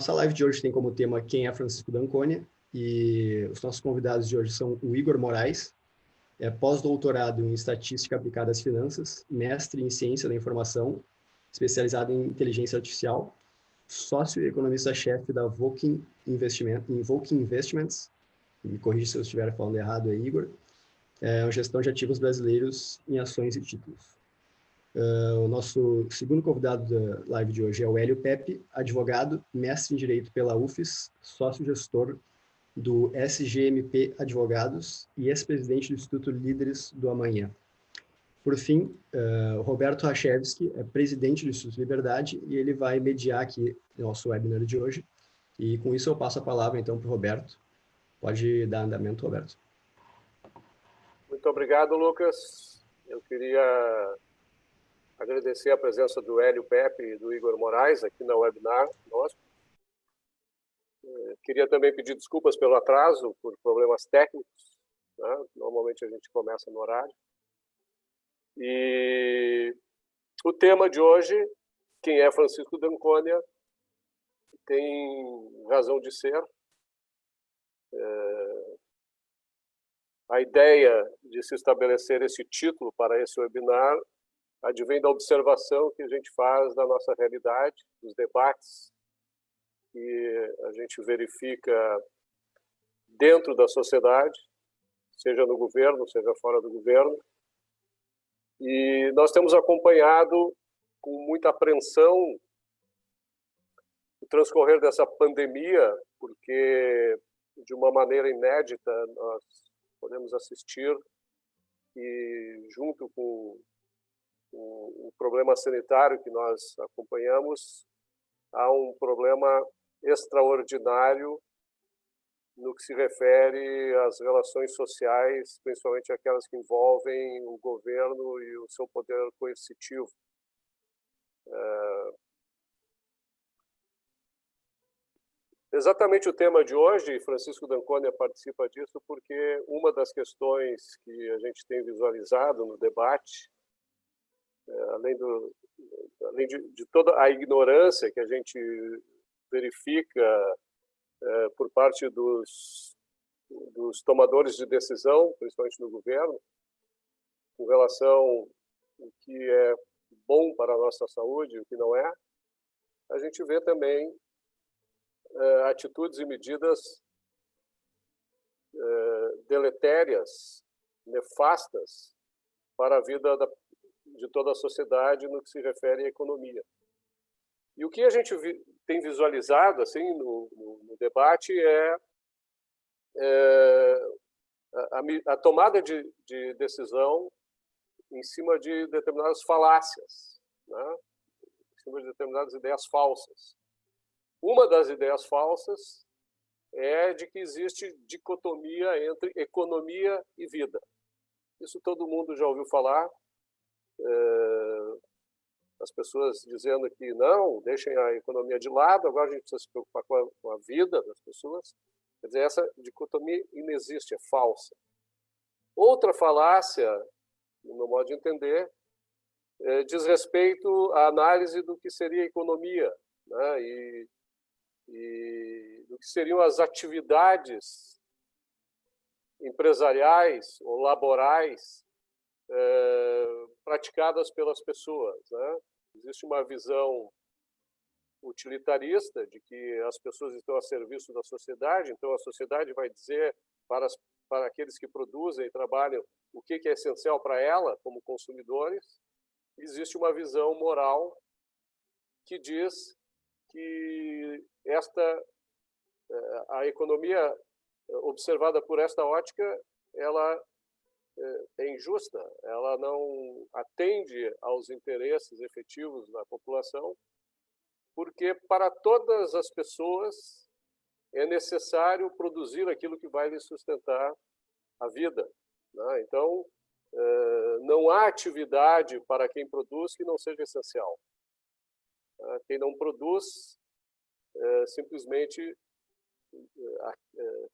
nossa live de hoje tem como tema quem é Francisco D'Anconia, e os nossos convidados de hoje são o Igor Moraes, pós-doutorado em Estatística Aplicada às Finanças, mestre em Ciência da Informação, especializado em Inteligência Artificial, sócio e economista-chefe da Voking Investments, me corrija se eu estiver falando errado aí, Igor, gestão de ativos brasileiros em ações e títulos. O nosso segundo convidado da live de hoje é o Hélio Pepe, advogado, mestre em Direito pela UFES, sócio-gestor do SGMP Advogados e ex-presidente do Instituto Líderes do Amanhã. Por fim, o Roberto Rachevski é presidente do Instituto Liberdade e ele vai mediar aqui o nosso webinar de hoje. E com isso eu passo a palavra então para o Roberto. Pode dar andamento, Roberto. Muito obrigado, Lucas. Eu queria agradecer a presença do Hélio Pepe e do Igor Moraes aqui na webinar nosso. Queria também pedir desculpas pelo atraso, por problemas técnicos, né? Normalmente a gente começa no horário. E o tema de hoje, quem é Francisco D'Anconia, tem razão de ser. A ideia de se estabelecer esse título para esse webinar advém da observação que a gente faz da nossa realidade, dos debates que a gente verifica dentro da sociedade, seja no governo, seja fora do governo. E nós temos acompanhado com muita apreensão o transcorrer dessa pandemia, porque de uma maneira inédita nós podemos assistir e junto com o problema sanitário que nós acompanhamos, há um problema extraordinário no que se refere às relações sociais, principalmente aquelas que envolvem o governo e o seu poder coercitivo. Exatamente o tema de hoje, Francisco D'Anconia participa disso, porque uma das questões que a gente tem visualizado no debate, além de toda a ignorância que a gente verifica por parte dos tomadores de decisão, principalmente no governo, com relação ao que é bom para a nossa saúde e o que não é, a gente vê também atitudes e medidas deletérias, nefastas para a vida de toda a sociedade no que se refere à economia. E o que a gente tem visualizado assim no debate é a tomada de decisão em cima de determinadas falácias, né? Em cima de determinadas ideias falsas. Uma das ideias falsas é de que existe dicotomia entre economia e vida. Isso todo mundo já ouviu falar. As pessoas dizendo que não, deixem a economia de lado, agora a gente precisa se preocupar com a vida das pessoas. Quer dizer, essa dicotomia inexiste, é falsa. Outra falácia, no meu modo de entender, diz respeito à análise do que seria a economia, né? E do que seriam as atividades empresariais ou laborais praticadas pelas pessoas, né? Existe uma visão utilitarista de que as pessoas estão a serviço da sociedade, então a sociedade vai dizer para aqueles que produzem e trabalham o que é essencial para ela, como consumidores. Existe uma visão moral que diz que a economia observada por esta ótica, ela é injusta, ela não atende aos interesses efetivos da população, porque para todas as pessoas é necessário produzir aquilo que vai lhes sustentar a vida, né? Então, não há atividade para quem produz que não seja essencial. Quem não produz, simplesmente,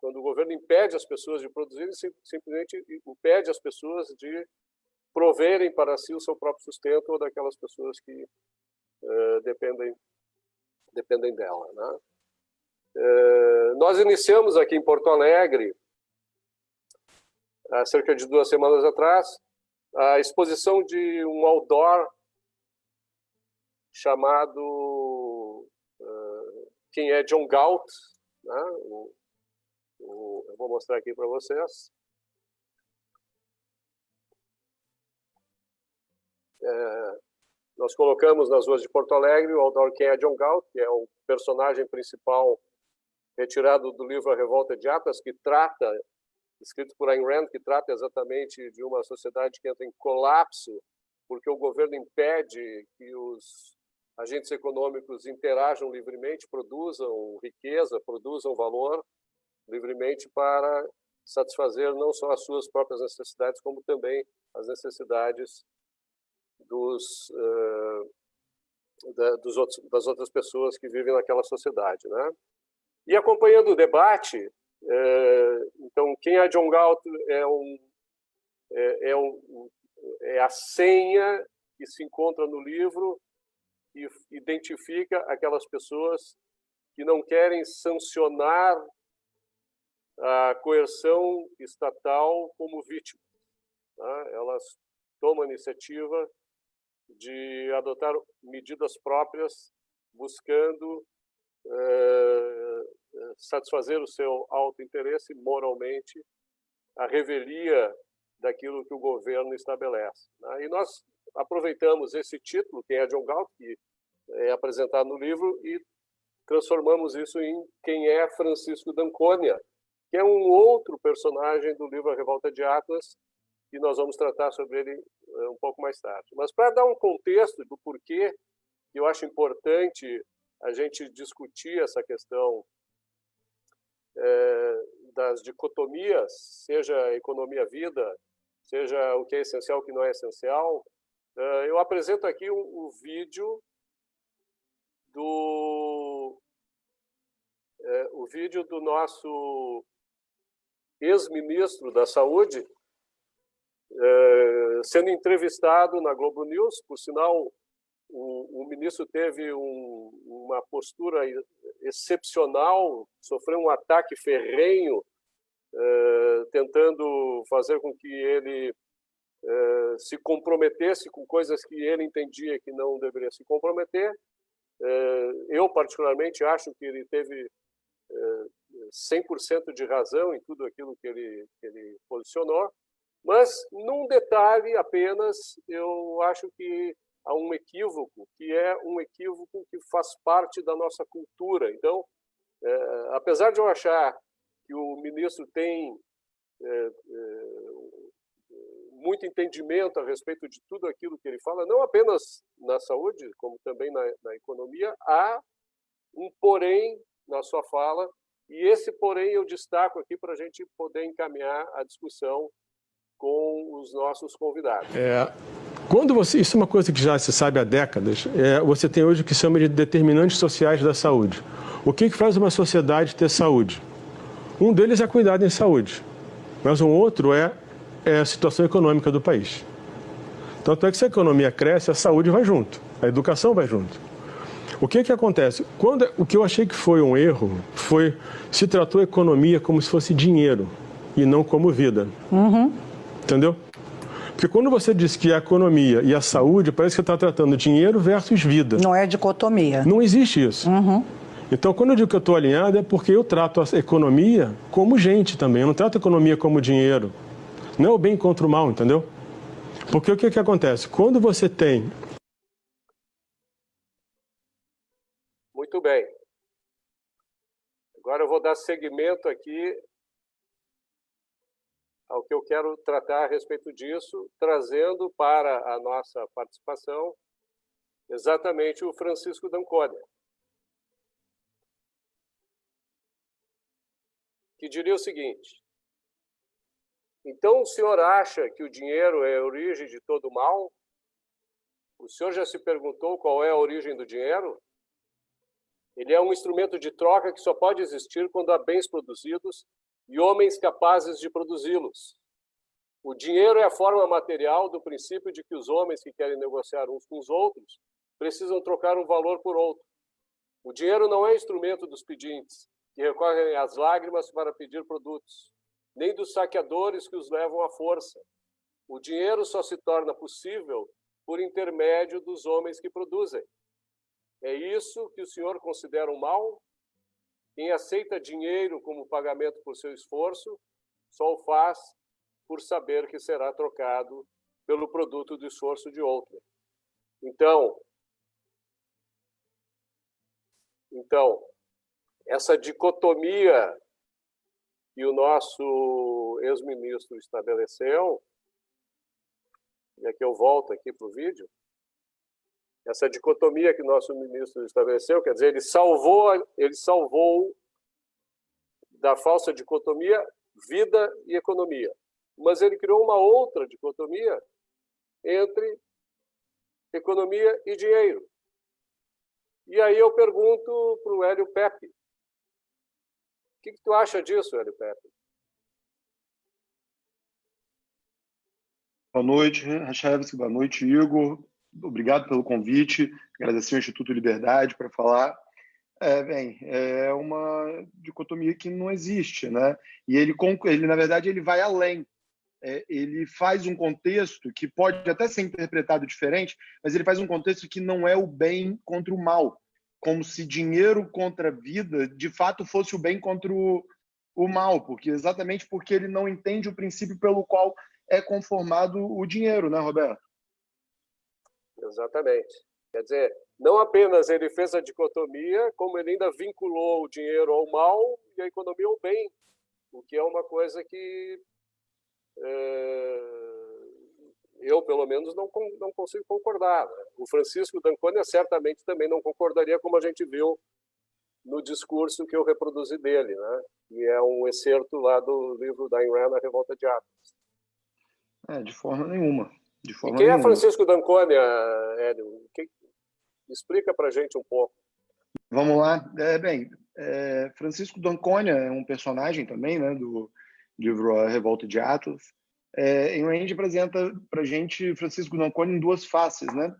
quando o governo impede as pessoas de produzirem, simplesmente impede as pessoas de proverem para si o seu próprio sustento ou daquelas pessoas que dependem dela, né? Nós iniciamos aqui em Porto Alegre, há cerca de 2 semanas atrás, a exposição de um outdoor chamado Quem é John Galt, né? Eu vou mostrar aqui para vocês. Nós colocamos nas ruas de Porto Alegre o outdoor Quem é John Galt, que é o personagem principal retirado do livro A Revolta de Atlas, que trata, escrito por Ayn Rand, que trata exatamente de uma sociedade que entra em colapso porque o governo impede que os agentes econômicos interajam livremente, produzam riqueza, produzam valor livremente para satisfazer não só as suas próprias necessidades, como também as necessidades das outras pessoas que vivem naquela sociedade, né? E acompanhando o debate, então, quem é John Galt é a senha que se encontra no livro e identifica aquelas pessoas que não querem sancionar a coerção estatal como vítima, né? Elas tomam a iniciativa de adotar medidas próprias, buscando satisfazer o seu autointeresse moralmente, a revelia daquilo que o governo estabelece, né? E nós aproveitamos esse título, Quem é John Galt, que é apresentado no livro, e transformamos isso em Quem é Francisco d'Anconia, que é um outro personagem do livro A Revolta de Atlas, e nós vamos tratar sobre ele um pouco mais tarde. Mas para dar um contexto do porquê que eu acho importante a gente discutir essa questão das dicotomias, seja economia-vida, seja o que é essencial e o que não é essencial, eu apresento aqui um vídeo do nosso ex-ministro da Saúde, sendo entrevistado na Globo News. Por sinal, o ministro teve uma postura excepcional, sofreu um ataque ferrenho, tentando fazer com que ele se comprometesse com coisas que ele entendia que não deveria se comprometer. Eu, particularmente, acho que ele teve 100% de razão em tudo aquilo que ele posicionou, mas, num detalhe apenas, eu acho que há um equívoco, que é um equívoco que faz parte da nossa cultura. Então, apesar de eu achar que o ministro tem muito entendimento a respeito de tudo aquilo que ele fala, não apenas na saúde, como também na economia, há um porém na sua fala, e esse porém eu destaco aqui para a gente poder encaminhar a discussão com os nossos convidados. Isso é uma coisa que já se sabe há décadas, você tem hoje o que se chama de determinantes sociais da saúde. O que faz uma sociedade ter saúde? Um deles é cuidado em saúde, mas um outro é a situação econômica do país. Tanto é que se a economia cresce, a saúde vai junto, a educação vai junto. O que acontece? O que eu achei que foi um erro se tratou a economia como se fosse dinheiro e não como vida. Entendeu? Porque quando você diz que a economia e a saúde, parece que está tratando dinheiro versus vida. Não é dicotomia. Não existe isso. Então, quando eu digo que eu estou alinhado, é porque eu trato a economia como gente também. Eu não trato a economia como dinheiro. Não é o bem contra o mal, entendeu? Porque o que acontece? Quando você tem... Muito bem. Agora eu vou dar seguimento aqui ao que eu quero tratar a respeito disso, trazendo para a nossa participação exatamente o Francisco d'Anconia, que diria o seguinte: então o senhor acha que o dinheiro é a origem de todo mal? O senhor já se perguntou qual é a origem do dinheiro? Ele é um instrumento de troca que só pode existir quando há bens produzidos e homens capazes de produzi-los. O dinheiro é a forma material do princípio de que os homens que querem negociar uns com os outros precisam trocar um valor por outro. O dinheiro não é instrumento dos pedintes, que recorrem às lágrimas para pedir produtos, nem dos saqueadores que os levam à força. O dinheiro só se torna possível por intermédio dos homens que produzem. É isso que o senhor considera um mal? Quem aceita dinheiro como pagamento por seu esforço só o faz por saber que será trocado pelo produto do esforço de outro. Então, essa dicotomia que o nosso ex-ministro estabeleceu, e aqui eu volto aqui para o vídeo, essa dicotomia que o nosso ministro estabeleceu, quer dizer, ele salvou da falsa dicotomia vida e economia, mas ele criou uma outra dicotomia entre economia e dinheiro. E aí eu pergunto para o Hélio Pepe, o que tu acha disso, Hélio Pepe? Boa noite, Rachevski. Boa noite, Igor. Obrigado pelo convite. Agradecer ao Instituto Liberdade para falar. É uma dicotomia que não existe, né? E ele na verdade, ele vai além. Ele faz um contexto que pode até ser interpretado diferente, mas ele faz um contexto que não é o bem contra o mal, como se dinheiro contra a vida, de fato, fosse o bem contra o mal, exatamente porque ele não entende o princípio pelo qual é conformado o dinheiro, né, Roberto? Exatamente. Quer dizer, não apenas ele fez a dicotomia, como ele ainda vinculou o dinheiro ao mal e a economia ao bem, o que é uma coisa que eu, pelo menos, não consigo concordar. O Francisco d'Ancona certamente também não concordaria, como a gente viu no discurso que eu reproduzi dele, né? Que é um excerto lá do livro da Ayn Rand, A Revolta de Atlas. De forma nenhuma. E quem é Francisco d'Ancona, Hélio? Explica para a gente um pouco. Vamos lá. Francisco d'Ancona é um personagem também, né, do livro A Revolta de Atlas. Ayn Rand apresenta para a gente Francisco d'Ancona em duas faces, né?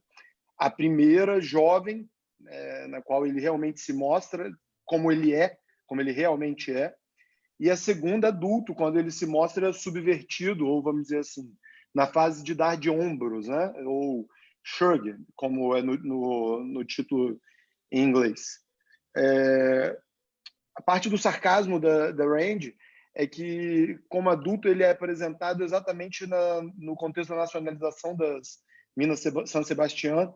A primeira, jovem, na qual ele realmente se mostra como ele realmente é. E a segunda, adulto, quando ele se mostra subvertido, ou vamos dizer assim, na fase de dar de ombros, né? Ou shrug, como é no título em inglês. A parte do sarcasmo da Rand é que, como adulto, ele é apresentado exatamente no contexto da nacionalização das Minas San Sebastián,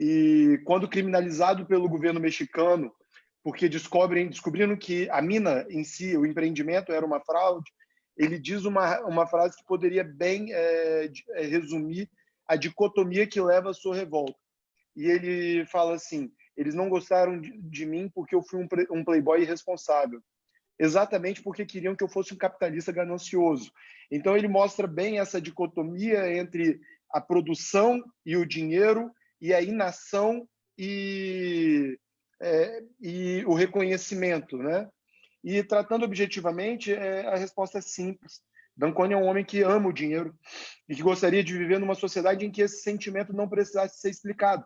e quando criminalizado pelo governo mexicano, porque descobrindo que a mina em si, o empreendimento, era uma fraude, ele diz uma frase que poderia bem resumir a dicotomia que leva à sua revolta. E ele fala assim: eles não gostaram de mim porque eu fui um playboy irresponsável. Exatamente porque queriam que eu fosse um capitalista ganancioso. Então ele mostra bem essa dicotomia entre a produção e o dinheiro, e a inação e o reconhecimento, né? E tratando objetivamente, a resposta é simples. d'Ancona é um homem que ama o dinheiro e que gostaria de viver numa sociedade em que esse sentimento não precisasse ser explicado.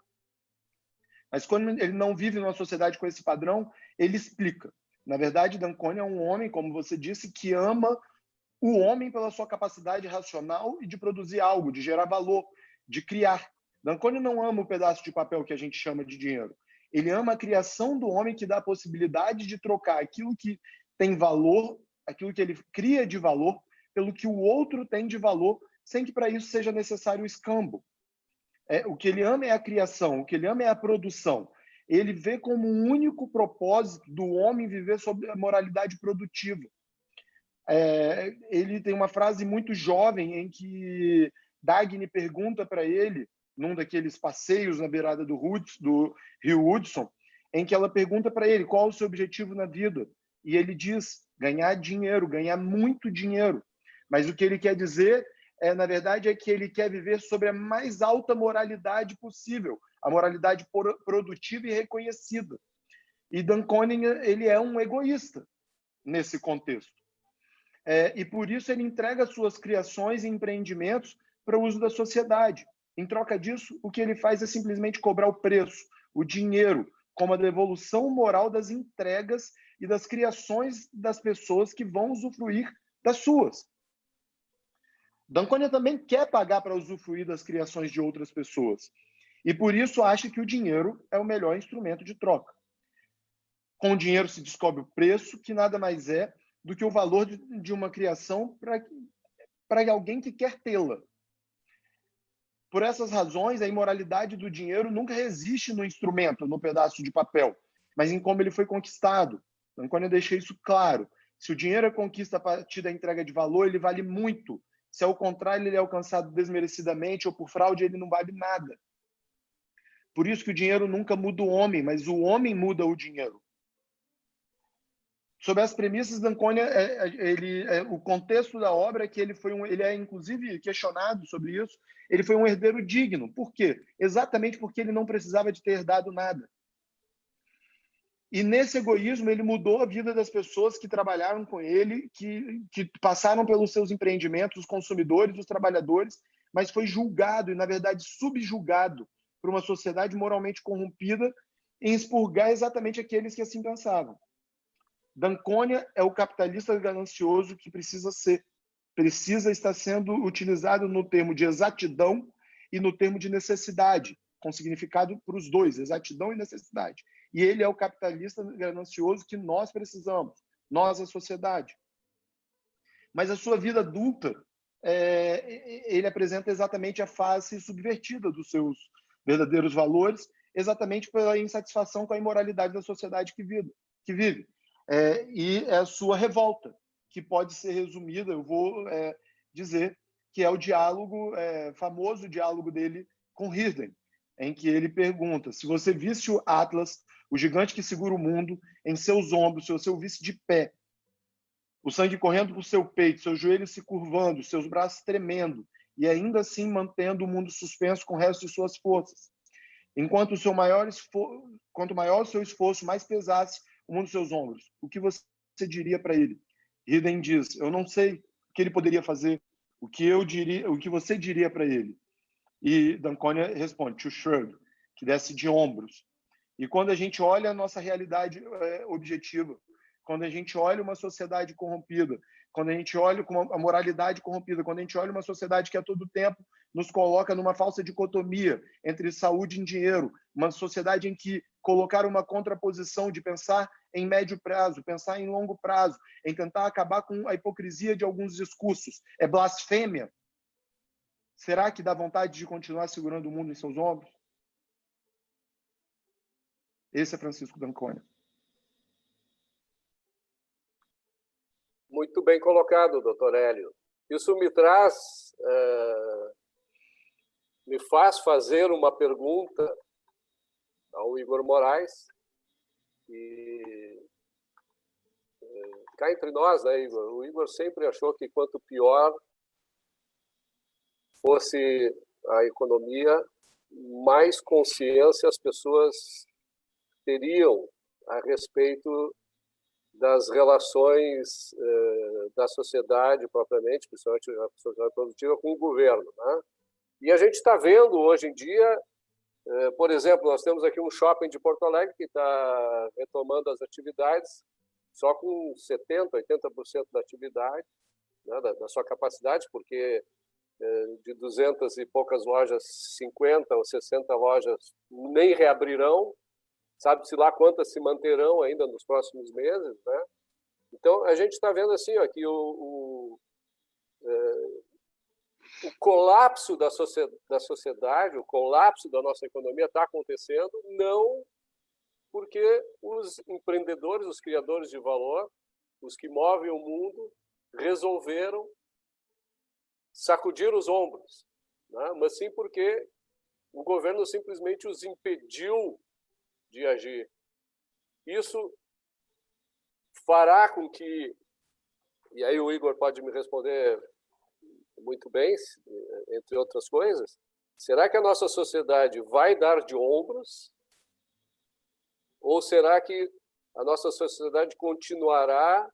Mas quando ele não vive numa sociedade com esse padrão, ele explica. Na verdade, d'Ancona é um homem, como você disse, que ama o homem pela sua capacidade racional e de produzir algo, de gerar valor, de criar. d'Ancona não ama o pedaço de papel que a gente chama de dinheiro. Ele ama a criação do homem, que dá a possibilidade de trocar aquilo que tem valor, aquilo que ele cria de valor, pelo que o outro tem de valor, sem que para isso seja necessário o escambo. O que ele ama é a criação, o que ele ama é a produção. Ele vê como um único propósito do homem viver sob a moralidade produtiva. Ele tem uma frase muito jovem em que Dagny pergunta para ele, num daqueles passeios na beirada do rio Hudson, em que ela pergunta para ele qual é o seu objetivo na vida. E ele diz: ganhar dinheiro, ganhar muito dinheiro. Mas o que ele quer dizer, na verdade, é que ele quer viver sobre a mais alta moralidade possível, a moralidade produtiva e reconhecida. E d'Ancona, ele é um egoísta nesse contexto. E por isso ele entrega suas criações e empreendimentos para o uso da sociedade. Em troca disso, o que ele faz é simplesmente cobrar o preço, o dinheiro, como a devolução moral das entregas e das criações das pessoas que vão usufruir das suas. D'Anconia também quer pagar para usufruir das criações de outras pessoas. E por isso acha que o dinheiro é o melhor instrumento de troca. Com o dinheiro se descobre o preço, que nada mais é do que o valor de uma criação para alguém que quer tê-la. Por essas razões, a imoralidade do dinheiro nunca resiste no instrumento, no pedaço de papel, mas em como ele foi conquistado. D'Anconia deixa isso claro. Se o dinheiro é conquista a partir da entrega de valor, ele vale muito. Se ao contrário ele é alcançado desmerecidamente ou por fraude, ele não vale nada. Por isso que o dinheiro nunca muda o homem, mas o homem muda o dinheiro. Sob as premissas, D'Anconia, o contexto da obra é que ele é inclusive questionado sobre isso. Ele foi um herdeiro digno. Por quê? Exatamente porque ele não precisava de ter herdado nada. E nesse egoísmo, ele mudou a vida das pessoas que trabalharam com ele, que passaram pelos seus empreendimentos, os consumidores, os trabalhadores, mas foi julgado e, na verdade, subjugado por uma sociedade moralmente corrompida em expurgar exatamente aqueles que assim pensavam. D'Anconia é o capitalista ganancioso que precisa estar sendo utilizado no termo de exatidão e no termo de necessidade, com significado para os dois, exatidão e necessidade. E ele é o capitalista ganancioso que nós precisamos, nós, a sociedade. Mas a sua vida adulta, ele apresenta exatamente a face subvertida dos seus verdadeiros valores, exatamente pela insatisfação com a imoralidade da sociedade que vive. E é a sua revolta, que pode ser resumida, eu vou dizer, que é o diálogo, famoso diálogo dele com Hirden, em que ele pergunta: se você visse o Atlas, o gigante que segura o mundo, em seus ombros, se você o visse de pé, o sangue correndo por seu peito, seus joelhos se curvando, seus braços tremendo, e ainda assim mantendo o mundo suspenso com o resto de suas forças. Quanto maior o seu esforço, mais pesasse o mundo nos seus ombros. O que você diria para ele? Hirden diz: eu não sei o que ele poderia fazer. O que você diria para ele? E D'Anconia responde: to shrug, que desce de ombros. E quando a gente olha a nossa realidade objetiva, quando a gente olha uma sociedade corrompida, quando a gente olha com a moralidade corrompida, quando a gente olha uma sociedade que a todo tempo nos coloca numa falsa dicotomia entre saúde e dinheiro, uma sociedade em que colocar uma contraposição de pensar em médio prazo, pensar em longo prazo, em tentar acabar com a hipocrisia de alguns discursos, é blasfêmia. Será que dá vontade de continuar segurando o mundo em seus ombros? Esse é Francisco D'Anconia. Muito bem colocado, doutor Hélio. Isso me faz fazer uma pergunta ao Igor Moraes. E cá entre nós, né, Igor? O Igor sempre achou que quanto pior fosse a economia, mais consciência as pessoas teriam a respeito das relações da sociedade propriamente, principalmente a sociedade produtiva, com o governo, né? E a gente está vendo hoje em dia, por exemplo, nós temos aqui um shopping de Porto Alegre que está retomando as atividades só com 70%, 80% da atividade, né, da sua capacidade, porque de 200 e poucas lojas, 50 ou 60 lojas nem reabrirão, sabe-se lá quantas se manterão ainda nos próximos meses, né? Então, a gente está vendo assim, ó, que o colapso da sociedade, o colapso da nossa economia está acontecendo não porque os empreendedores, os criadores de valor, os que movem o mundo, resolveram sacudir os ombros, né? Mas sim porque o governo simplesmente os impediu de agir. Isso fará com que, e aí o Igor pode me responder muito bem, entre outras coisas, será que a nossa sociedade vai dar de ombros? Ou será que a nossa sociedade continuará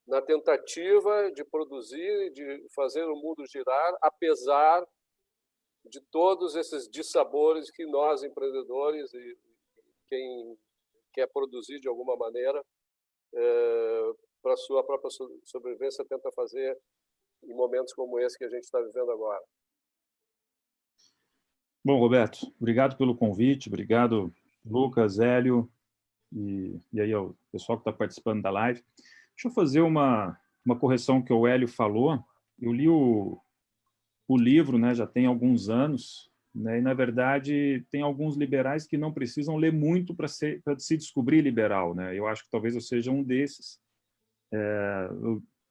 na tentativa de produzir, de fazer o mundo girar, apesar de todos esses dissabores que nós, empreendedores, quem quer produzir de alguma maneira para a sua própria sobrevivência, tenta fazer em momentos como esse que a gente está vivendo agora. Bom, Roberto, obrigado pelo convite, obrigado, Lucas, Hélio, e aí o pessoal que está participando da live. Deixa eu fazer uma correção que o Hélio falou. Eu li o livro, né, já tem alguns anos, né, e, na verdade, tem alguns liberais que não precisam ler muito para se descobrir liberal. Né? Eu acho que talvez eu seja um desses.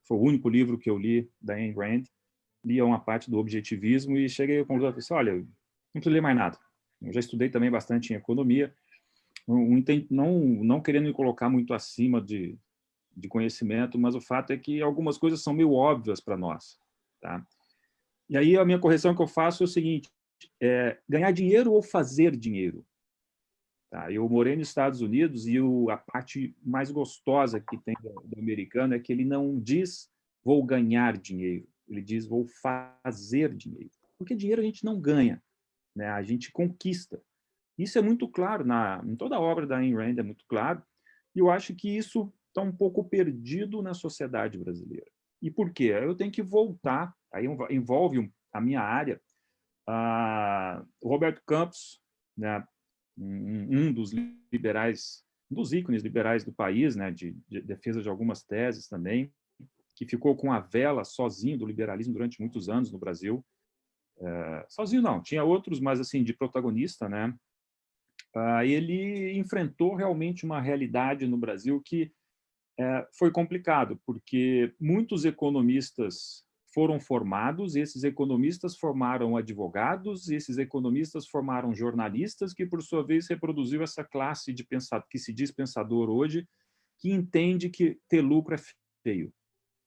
Foi o único livro que eu li da Ayn Rand, li uma parte do objetivismo e cheguei à conclusão, assim, olha, não preciso ler mais nada. Eu já estudei também bastante em economia, não querendo me colocar muito acima de conhecimento, mas o fato é que algumas coisas são meio óbvias para nós. Tá? E aí a minha correção que eu faço é o seguinte, ganhar dinheiro ou fazer dinheiro? Tá? Eu morei nos Estados Unidos e a parte mais gostosa que tem do americano é que ele não diz vou ganhar dinheiro, ele diz vou fazer dinheiro. Porque dinheiro a gente não ganha, né? A gente conquista. Isso é muito claro, em toda a obra da Ayn Rand é muito claro, e eu acho que isso está um pouco perdido na sociedade brasileira. E por quê? Eu tenho que voltar, aí envolve a minha área, o Roberto Campos, né, um dos liberais, um dos ícones liberais do país, né, de defesa de algumas teses também, que ficou com a vela sozinho do liberalismo durante muitos anos no Brasil. Sozinho não, tinha outros, mas assim, de protagonista, né? Ele enfrentou realmente uma realidade no Brasil que foi complicado, porque muitos economistas foram formados, esses economistas formaram advogados, esses economistas formaram jornalistas, que, por sua vez, reproduziu essa classe de pensador, que se diz pensador hoje, que entende que ter lucro é feio,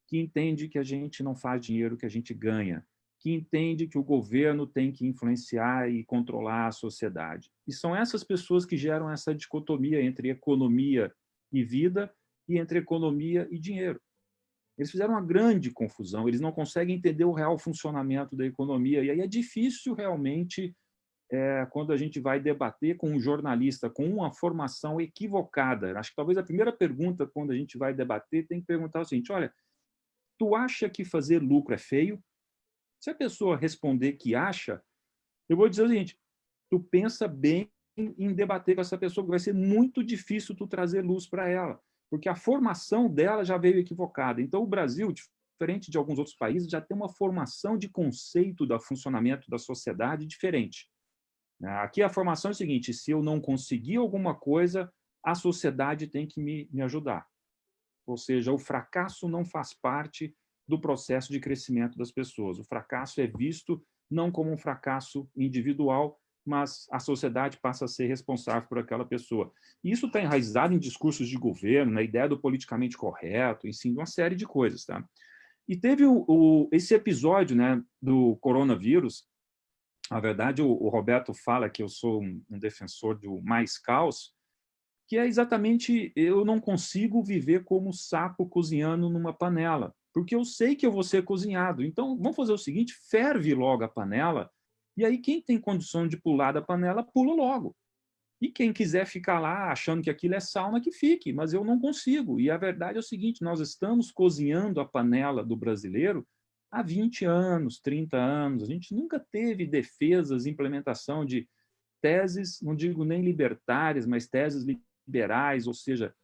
que entende que a gente não faz dinheiro, que a gente ganha, que entende que o governo tem que influenciar e controlar a sociedade. E são essas pessoas que geram essa dicotomia entre economia e vida e entre economia e dinheiro. Eles fizeram uma grande confusão, eles não conseguem entender o real funcionamento da economia, e aí é difícil realmente, quando a gente vai debater com um jornalista com uma formação equivocada. Acho que talvez a primeira pergunta, quando a gente vai debater, tem que perguntar o seguinte, olha, tu acha que fazer lucro é feio? Se a pessoa responder que acha, eu vou dizer o seguinte, tu pensa bem em debater com essa pessoa, porque vai ser muito difícil tu trazer luz para ela, porque a formação dela já veio equivocada. Então, o Brasil, diferente de alguns outros países, já tem uma formação de conceito do funcionamento da sociedade diferente. Aqui a formação é o seguinte, se eu não conseguir alguma coisa, a sociedade tem que me ajudar. Ou seja, o fracasso não faz parte do processo de crescimento das pessoas. O fracasso é visto não como um fracasso individual, mas a sociedade passa a ser responsável por aquela pessoa. E isso está enraizado em discursos de governo, na ideia do politicamente correto, enfim, uma série de coisas. Tá? E teve esse episódio, né, do coronavírus. Na verdade, o Roberto fala que eu sou um defensor do mais caos, que é exatamente, eu não consigo viver como sapo cozinhando numa panela, porque eu sei que eu vou ser cozinhado. Então, vamos fazer o seguinte, ferve logo a panela, e aí quem tem condição de pular da panela, pula logo. E quem quiser ficar lá achando que aquilo é sauna, que fique, mas eu não consigo. E a verdade é o seguinte, nós estamos cozinhando a panela do brasileiro há 20 anos, 30 anos. A gente nunca teve defesas, implementação de teses, não digo nem libertárias, mas teses liberais, ou seja,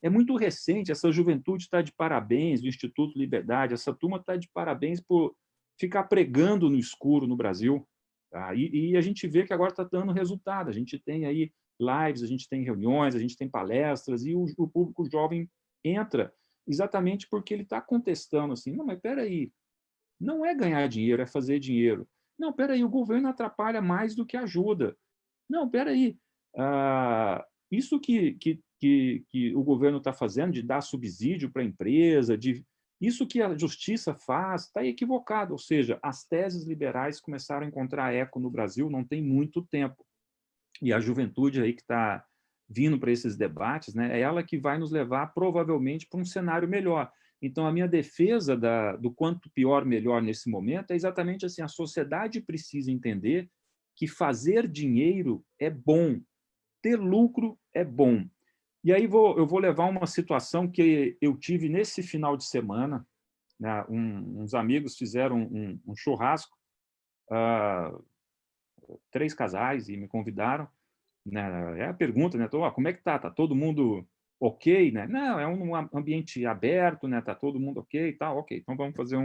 é muito recente, essa juventude está de parabéns, do Instituto Liberdade, essa turma está de parabéns por ficar pregando no escuro no Brasil. Tá? E a gente vê que agora está dando resultado. A gente tem aí lives, a gente tem reuniões, a gente tem palestras, e o público jovem entra exatamente porque ele está contestando assim, não, mas espera aí, não é ganhar dinheiro, é fazer dinheiro. Não, espera aí, o governo atrapalha mais do que ajuda. Não, espera aí, isso que o governo está fazendo, de dar subsídio para a empresa, isso que a justiça faz, está equivocado. Ou seja, as teses liberais começaram a encontrar eco no Brasil não tem muito tempo. E a juventude aí que está vindo para esses debates, né, é ela que vai nos levar provavelmente para um cenário melhor. Então, a minha defesa do quanto pior, melhor nesse momento é exatamente assim, a sociedade precisa entender que fazer dinheiro é bom. ter lucro é bom. E aí eu vou levar uma situação que eu tive nesse final de semana, né? Uns amigos fizeram um churrasco, 3 casais, e me convidaram, né? É a pergunta, né? Como é que tá? Tá todo mundo ok, né? Não, é um ambiente aberto, né? Tá todo mundo ok, tá? Ok, então vamos fazer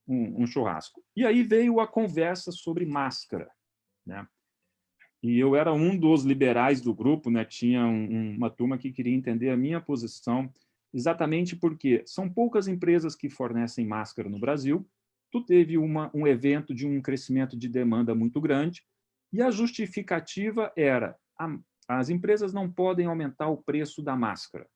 um churrasco. E aí veio a conversa sobre máscara, né? E eu era um dos liberais do grupo, né? Tinha uma turma que queria entender a minha posição, exatamente porque são poucas empresas que fornecem máscara no Brasil. Tu teve um evento de um crescimento de demanda muito grande, e a justificativa era: as empresas não podem aumentar o preço da máscara.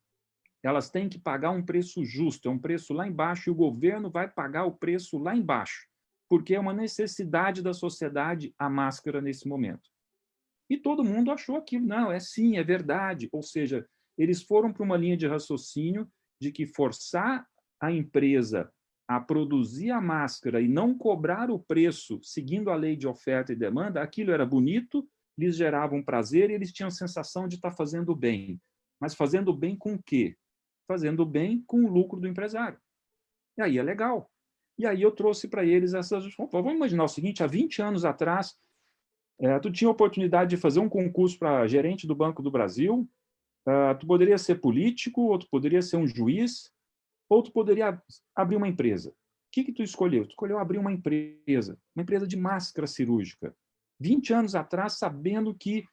Elas têm que pagar um preço justo, é um preço lá embaixo, e o governo vai pagar o preço lá embaixo, porque é uma necessidade da sociedade a máscara nesse momento. E todo mundo achou aquilo. Não, é sim, é verdade. Ou seja, eles foram para uma linha de raciocínio de que forçar a empresa a produzir a máscara e não cobrar o preço seguindo a lei de oferta e demanda, aquilo era bonito, lhes gerava um prazer e eles tinham a sensação de estar fazendo bem. Mas fazendo bem com o quê? Fazendo bem com o lucro do empresário. E aí é legal. E aí eu trouxe para eles essas... Vamos imaginar o seguinte: há 20 anos atrás, tu tinha a oportunidade de fazer um concurso para gerente do Banco do Brasil, tu poderia ser político, ou tu poderia ser um juiz, ou tu poderia abrir uma empresa. O que tu escolheu? Tu escolheu abrir uma empresa de máscara cirúrgica. 20 anos atrás, sabendo que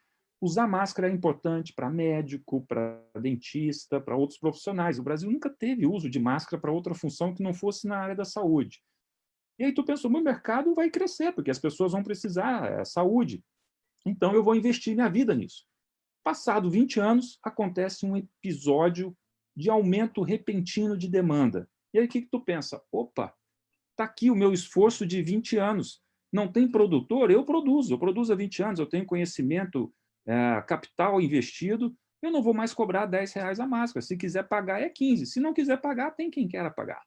usar máscara é importante para médico, para dentista, para outros profissionais. O Brasil nunca teve uso de máscara para outra função que não fosse na área da saúde. E aí tu pensou: meu mercado vai crescer, porque as pessoas vão precisar saúde. Então eu vou investir minha vida nisso. Passado 20 anos, acontece um episódio de aumento repentino de demanda. E aí o que tu pensa? Opa, está aqui o meu esforço de 20 anos. Não tem produtor? Eu produzo há 20 anos, eu tenho conhecimento, capital investido, eu não vou mais cobrar R$10 a máscara. Se quiser pagar, é 15. Se não quiser pagar, tem quem queira pagar.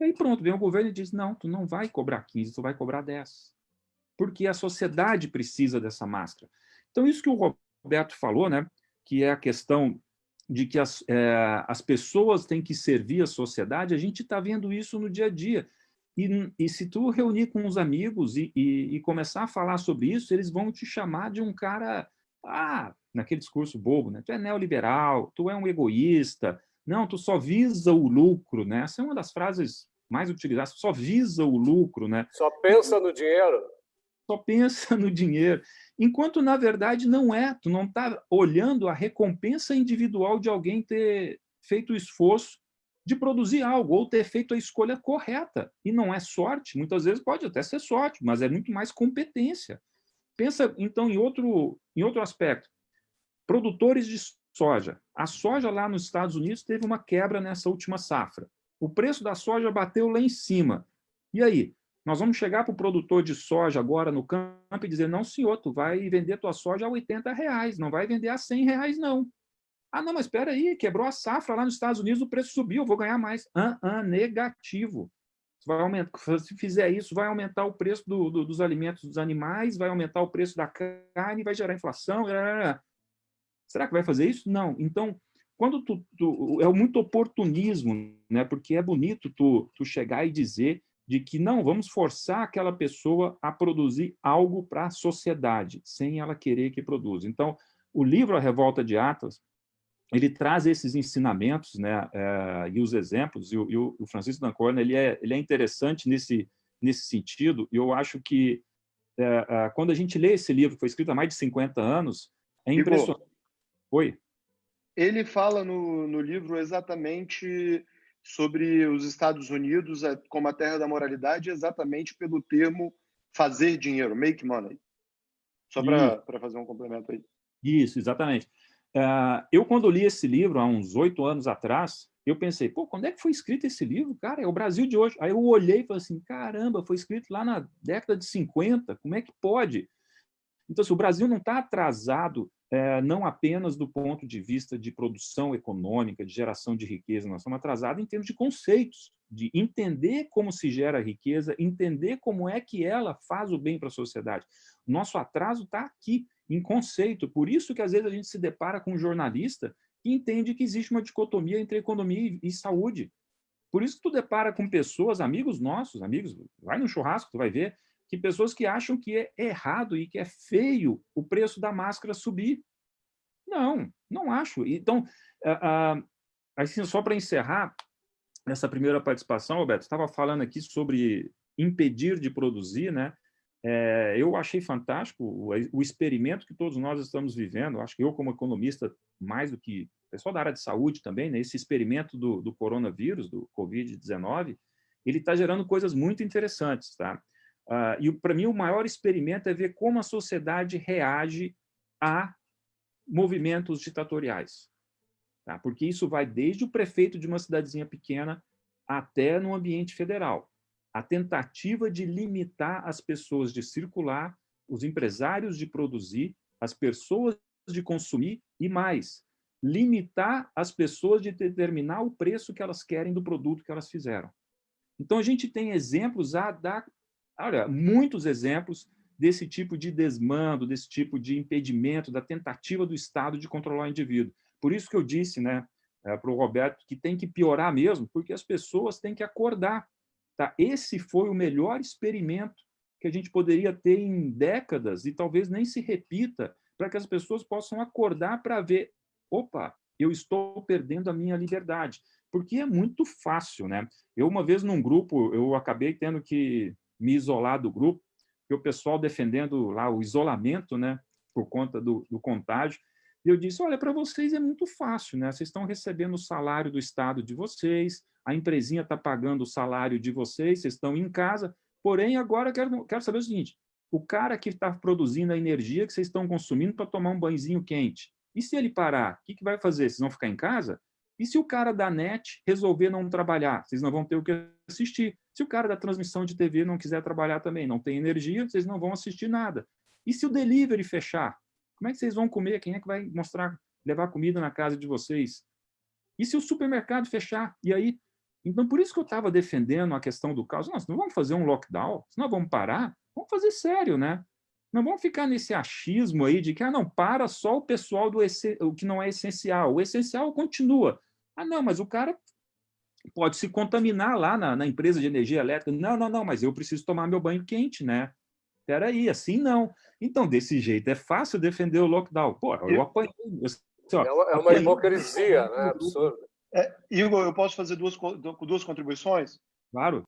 E aí pronto, vem o governo e diz: não, tu não vai cobrar 15, tu vai cobrar 10. Porque a sociedade precisa dessa máscara. Então, isso que o Roberto falou, né, que é a questão de que as pessoas têm que servir a sociedade, a gente está vendo isso no dia a dia. E se tu reunir com os amigos e começar a falar sobre isso, eles vão te chamar de um cara, naquele discurso bobo, né? Tu é neoliberal, tu é um egoísta, não, tu só visa o lucro, né? Essa é uma das frases mais utilizadas: só visa o lucro, né? Só pensa no dinheiro. Só pensa no dinheiro. Enquanto, na verdade, não é. Tu não está olhando a recompensa individual de alguém ter feito o esforço de produzir algo ou ter feito a escolha correta. E não é sorte. Muitas vezes pode até ser sorte, mas é muito mais competência. Pensa, então, em outro aspecto. Produtores de soja. A soja lá nos Estados Unidos teve uma quebra nessa última safra. O preço da soja bateu lá em cima. E aí? Nós vamos chegar para o produtor de soja agora no campo e dizer: não, senhor, tu vai vender tua soja a R$80, não vai vender a R$100, não. Não, mas espera aí, quebrou a safra lá nos Estados Unidos, o preço subiu, eu vou ganhar mais. Negativo. Vai aumentar, se fizer isso, vai aumentar o preço dos alimentos dos animais, vai aumentar o preço da carne, vai gerar inflação. Será que vai fazer isso? Não. Então, quando é muito oportunismo, né? Porque é bonito tu chegar e dizer de que não, vamos forçar aquela pessoa a produzir algo para a sociedade, sem ela querer que produza. Então, o livro A Revolta de Atlas, ele traz esses ensinamentos, né, e os exemplos, e o Francisco d'Ancorna, ele é interessante nesse sentido, e eu acho que quando a gente lê esse livro, que foi escrito há mais de 50 anos, é impressionante. Oi? Ele fala no livro exatamente sobre os Estados Unidos como a terra da moralidade, exatamente pelo termo fazer dinheiro, make money. Só para fazer um complemento aí. Isso, exatamente. Eu, quando li esse livro, há uns 8 anos atrás, eu pensei: quando é que foi escrito esse livro? Cara, é o Brasil de hoje. Aí eu olhei e falei assim: caramba, foi escrito lá na década de 50, como é que pode? Então, assim, o Brasil não está atrasado, não apenas do ponto de vista de produção econômica, de geração de riqueza, nós estamos atrasados em termos de conceitos, de entender como se gera a riqueza, entender como é que ela faz o bem para a sociedade. O nosso atraso está aqui. em conceito. Por isso que, às vezes, a gente se depara com um jornalista que entende que existe uma dicotomia entre economia e saúde. Por isso que tu depara com pessoas, amigos nossos, amigos, vai no churrasco, tu vai ver, que pessoas que acham que é errado e que é feio o preço da máscara subir. Não acho. Então, assim, só para encerrar essa primeira participação, Roberto, estava falando aqui sobre impedir de produzir, né? Eu achei fantástico o experimento que todos nós estamos vivendo. Acho que eu, como economista, mais do que pessoal da área de saúde também, né? Esse experimento do coronavírus, do Covid-19, ele está gerando coisas muito interessantes, tá? E para mim o maior experimento é ver como a sociedade reage a movimentos ditatoriais, tá? Porque isso vai desde o prefeito de uma cidadezinha pequena até no ambiente federal. A tentativa de limitar as pessoas de circular, os empresários de produzir, as pessoas de consumir e mais, limitar as pessoas de determinar o preço que elas querem do produto que elas fizeram. Então, a gente tem exemplos muitos exemplos desse tipo de desmando, desse tipo de impedimento, da tentativa do Estado de controlar o indivíduo. Por isso que eu disse, né, para o Roberto, que tem que piorar mesmo, porque as pessoas têm que acordar. Tá? Esse foi o melhor experimento que a gente poderia ter em décadas e talvez nem se repita, para que as pessoas possam acordar para ver, opa, eu estou perdendo a minha liberdade. Porque é muito fácil, né? Eu, uma vez num grupo, eu acabei tendo que me isolar do grupo, porque o pessoal defendendo lá o isolamento, né, por conta do contágio, e eu disse, olha, para vocês é muito fácil, né? Vocês estão recebendo o salário do estado de vocês, a empresinha está pagando o salário de vocês, vocês estão em casa, porém, agora eu quero saber o seguinte, o cara que está produzindo a energia que vocês estão consumindo para tomar um banhozinho quente, e se ele parar, o que vai fazer? Vocês vão ficar em casa? E se o cara da net resolver não trabalhar? Vocês não vão ter o que assistir. Se o cara da transmissão de TV não quiser trabalhar também, não tem energia, vocês não vão assistir nada. E se o delivery fechar? Como é que vocês vão comer? Quem é que vai levar comida na casa de vocês? E se o supermercado fechar? E aí? Então, por isso que eu estava defendendo a questão do caos. Nós não vamos fazer um lockdown, se nós vamos parar, vamos fazer sério, né? Não vamos ficar nesse achismo aí de que, não, para só o pessoal o que não é essencial. O essencial continua. Não, mas o cara pode se contaminar lá na empresa de energia elétrica. Não, mas eu preciso tomar meu banho quente, né? Espera aí, assim não. Então, desse jeito, é fácil defender o lockdown. Pô, eu apanhei. É uma hipocrisia, né? Absurda. Igor, eu posso fazer duas contribuições? Claro.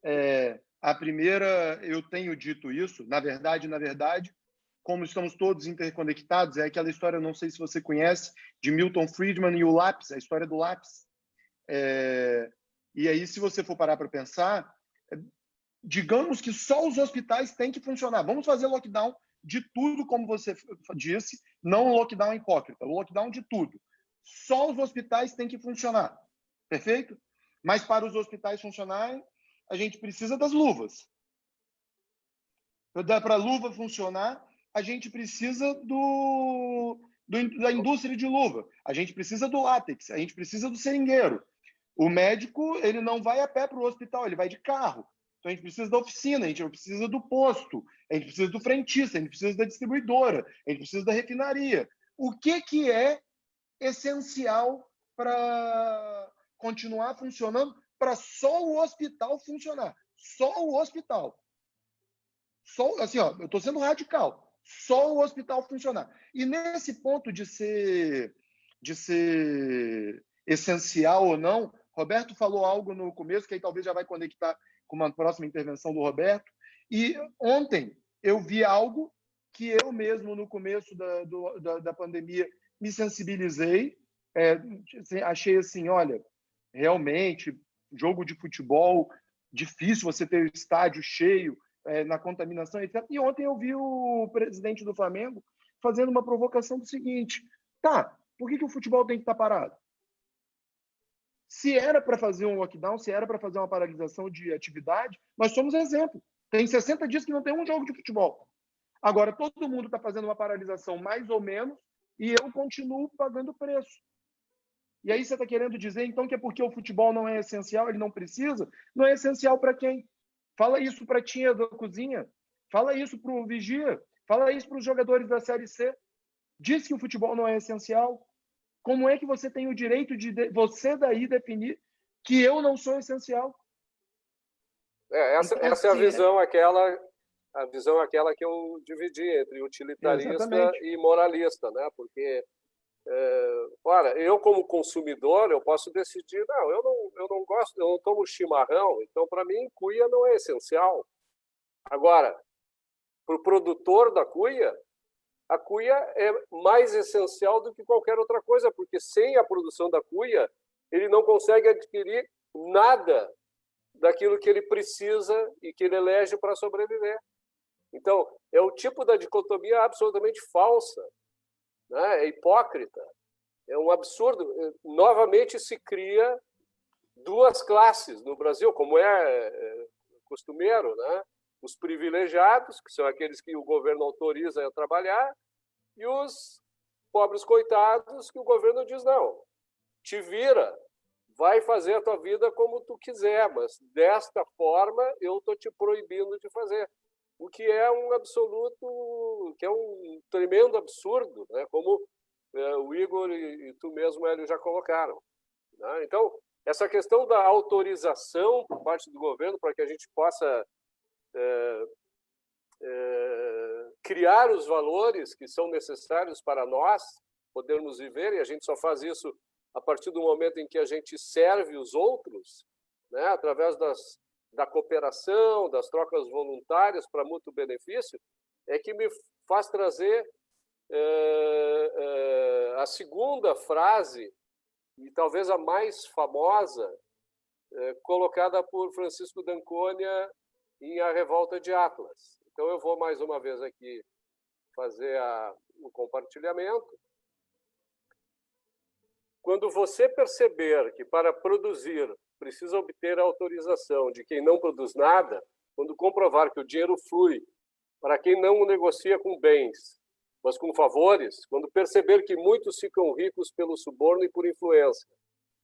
A primeira, eu tenho dito isso, na verdade, como estamos todos interconectados, é aquela história, não sei se você conhece, de Milton Friedman e o lápis, a história do lápis. E aí, se você for parar para pensar, digamos que só os hospitais têm que funcionar. Vamos fazer lockdown de tudo, como você disse, não um lockdown hipócrita, o lockdown de tudo. Só os hospitais têm que funcionar, perfeito? Mas para os hospitais funcionarem, a gente precisa das luvas. Para a luva funcionar, a gente precisa da indústria de luva, a gente precisa do látex, a gente precisa do seringueiro. O médico, ele não vai a pé para o hospital, ele vai de carro. Então, a gente precisa da oficina, a gente precisa do posto, a gente precisa do frentista, a gente precisa da distribuidora, a gente precisa da refinaria. O que é essencial para continuar funcionando, para só o hospital funcionar? Só o hospital. Assim, eu estou sendo radical. Só o hospital funcionar. E nesse ponto de ser essencial ou não, Roberto falou algo no começo, que aí talvez já vai conectar com uma próxima intervenção do Roberto. E ontem eu vi algo que eu mesmo, no começo da pandemia, me sensibilizei. Achei assim, olha, realmente, jogo de futebol, difícil você ter o estádio cheio, na contaminação, etc. E ontem eu vi o presidente do Flamengo fazendo uma provocação do seguinte, por que o futebol tem que estar parado? Se era para fazer um lockdown, se era para fazer uma paralisação de atividade, nós somos exemplo. Tem 60 dias que não tem um jogo de futebol. Agora, todo mundo está fazendo uma paralisação mais ou menos e eu continuo pagando preço. E aí você está querendo dizer, então, que é porque o futebol não é essencial, ele não precisa? Não é essencial para quem? Fala isso para a tia da cozinha, fala isso para o vigia, fala isso para os jogadores da Série C. diz que o futebol não é essencial. Como é que você tem o direito de você daí definir que eu não sou essencial? Essa é a visão aquela que eu dividi entre utilitarista e moralista, né? Porque ora, eu como consumidor eu posso decidir, não, eu não gosto, eu não tomo chimarrão, então para mim cuia não é essencial. Agora, para o produtor da cuia, a cuia é mais essencial do que qualquer outra coisa, porque sem a produção da cuia ele não consegue adquirir nada daquilo que ele precisa e que ele elege para sobreviver. Então, é o tipo da dicotomia absolutamente falsa, né? É hipócrita, é um absurdo. Novamente se cria duas classes no Brasil, como é costumeiro, né? Os privilegiados, que são aqueles que o governo autoriza a trabalhar, e os pobres coitados que o governo diz, não, te vira, vai fazer a tua vida como tu quiser, mas desta forma eu estou te proibindo de fazer. O que é um absoluto, que é um tremendo absurdo, né? Como o Igor e tu mesmo, Hélio, já colocaram, né? Então, essa questão da autorização por parte do governo para que a gente possa criar os valores que são necessários para nós podermos viver, e a gente só faz isso a partir do momento em que a gente serve os outros, né, através da cooperação, das trocas voluntárias para mútuo benefício, é que me faz trazer a segunda frase, e talvez a mais famosa, colocada por Francisco d'Ancônia em A Revolta de Atlas. Então, eu vou mais uma vez aqui fazer o compartilhamento. Quando você perceber que para produzir precisa obter a autorização de quem não produz nada, quando comprovar que o dinheiro flui para quem não negocia com bens, mas com favores, quando perceber que muitos ficam ricos pelo suborno e por influência,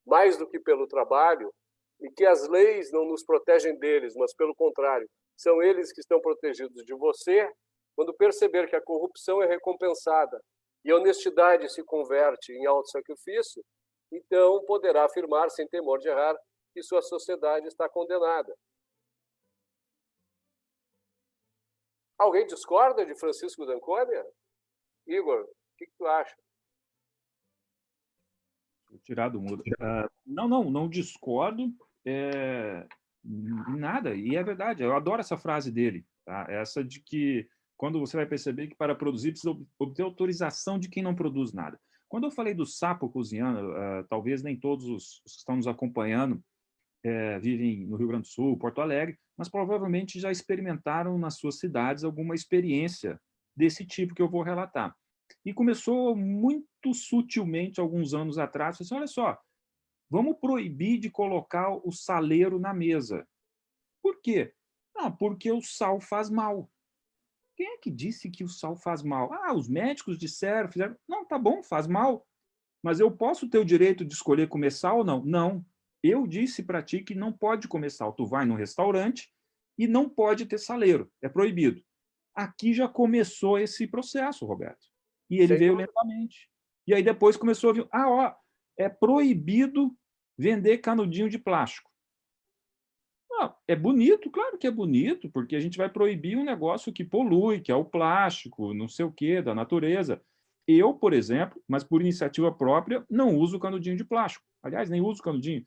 mais do que pelo trabalho, e que as leis não nos protegem deles, mas, pelo contrário, são eles que estão protegidos de você, quando perceber que a corrupção é recompensada e a honestidade se converte em autossacrifício, então poderá afirmar, sem temor de errar, que sua sociedade está condenada. Alguém discorda de Francisco d'Ancônia? Igor, o que tu acha? Vou tirar do mudo. Não discordo nada, e é verdade, eu adoro essa frase dele, tá? Essa de que quando você vai perceber que para produzir precisa obter autorização de quem não produz nada. Quando eu falei do sapo cozinhando, talvez nem todos os que estão nos acompanhando vivem no Rio Grande do Sul, Porto Alegre, mas provavelmente já experimentaram nas suas cidades alguma experiência desse tipo que eu vou relatar. E começou muito sutilmente, alguns anos atrás, assim, olha só, vamos proibir de colocar o saleiro na mesa. Por quê? Não, porque o sal faz mal. Quem é que disse que o sal faz mal? Os médicos disseram, fizeram. Não, tá bom, faz mal. Mas eu posso ter o direito de escolher comer sal ou não? Não. Eu disse para ti que não pode comer sal. Tu vai no restaurante e não pode ter saleiro. É proibido. Aqui já começou esse processo, Roberto. E ele veio lentamente. E aí depois começou a vir, é proibido vender canudinho de plástico. É bonito, claro que é bonito, porque a gente vai proibir um negócio que polui, que é o plástico, não sei o quê, da natureza. Eu, por exemplo, mas por iniciativa própria, não uso canudinho de plástico. Aliás, nem uso canudinho.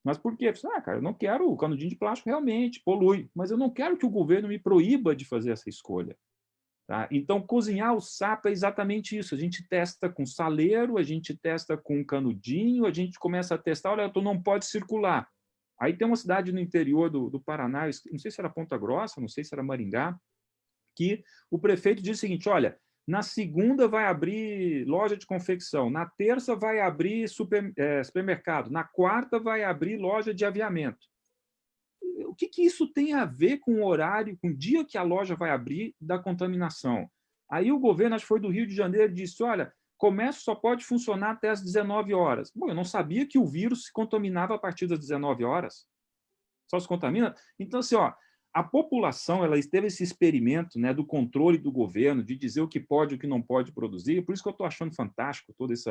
Mas por quê? Cara, eu não quero o canudinho de plástico, realmente, polui. Mas eu não quero que o governo me proíba de fazer essa escolha. Tá? Então, cozinhar o sapo é exatamente isso. A gente testa com saleiro, a gente testa com canudinho, a gente começa a testar, olha, tu não pode circular. Aí tem uma cidade no interior do Paraná, não sei se era Ponta Grossa, não sei se era Maringá, que o prefeito disse o seguinte, olha, na segunda vai abrir loja de confecção, na terça vai abrir supermercado, na quarta vai abrir loja de aviamento. O que isso tem a ver com o horário, com o dia que a loja vai abrir da contaminação? Aí o governo, acho que foi do Rio de Janeiro, disse, olha, comércio só pode funcionar até as 19 horas. Bom, eu não sabia que o vírus se contaminava a partir das 19 horas. Só se contamina? Então, assim, a população ela teve esse experimento, né, do controle do governo, de dizer o que pode e o que não pode produzir. Por isso que eu estou achando fantástico todo esse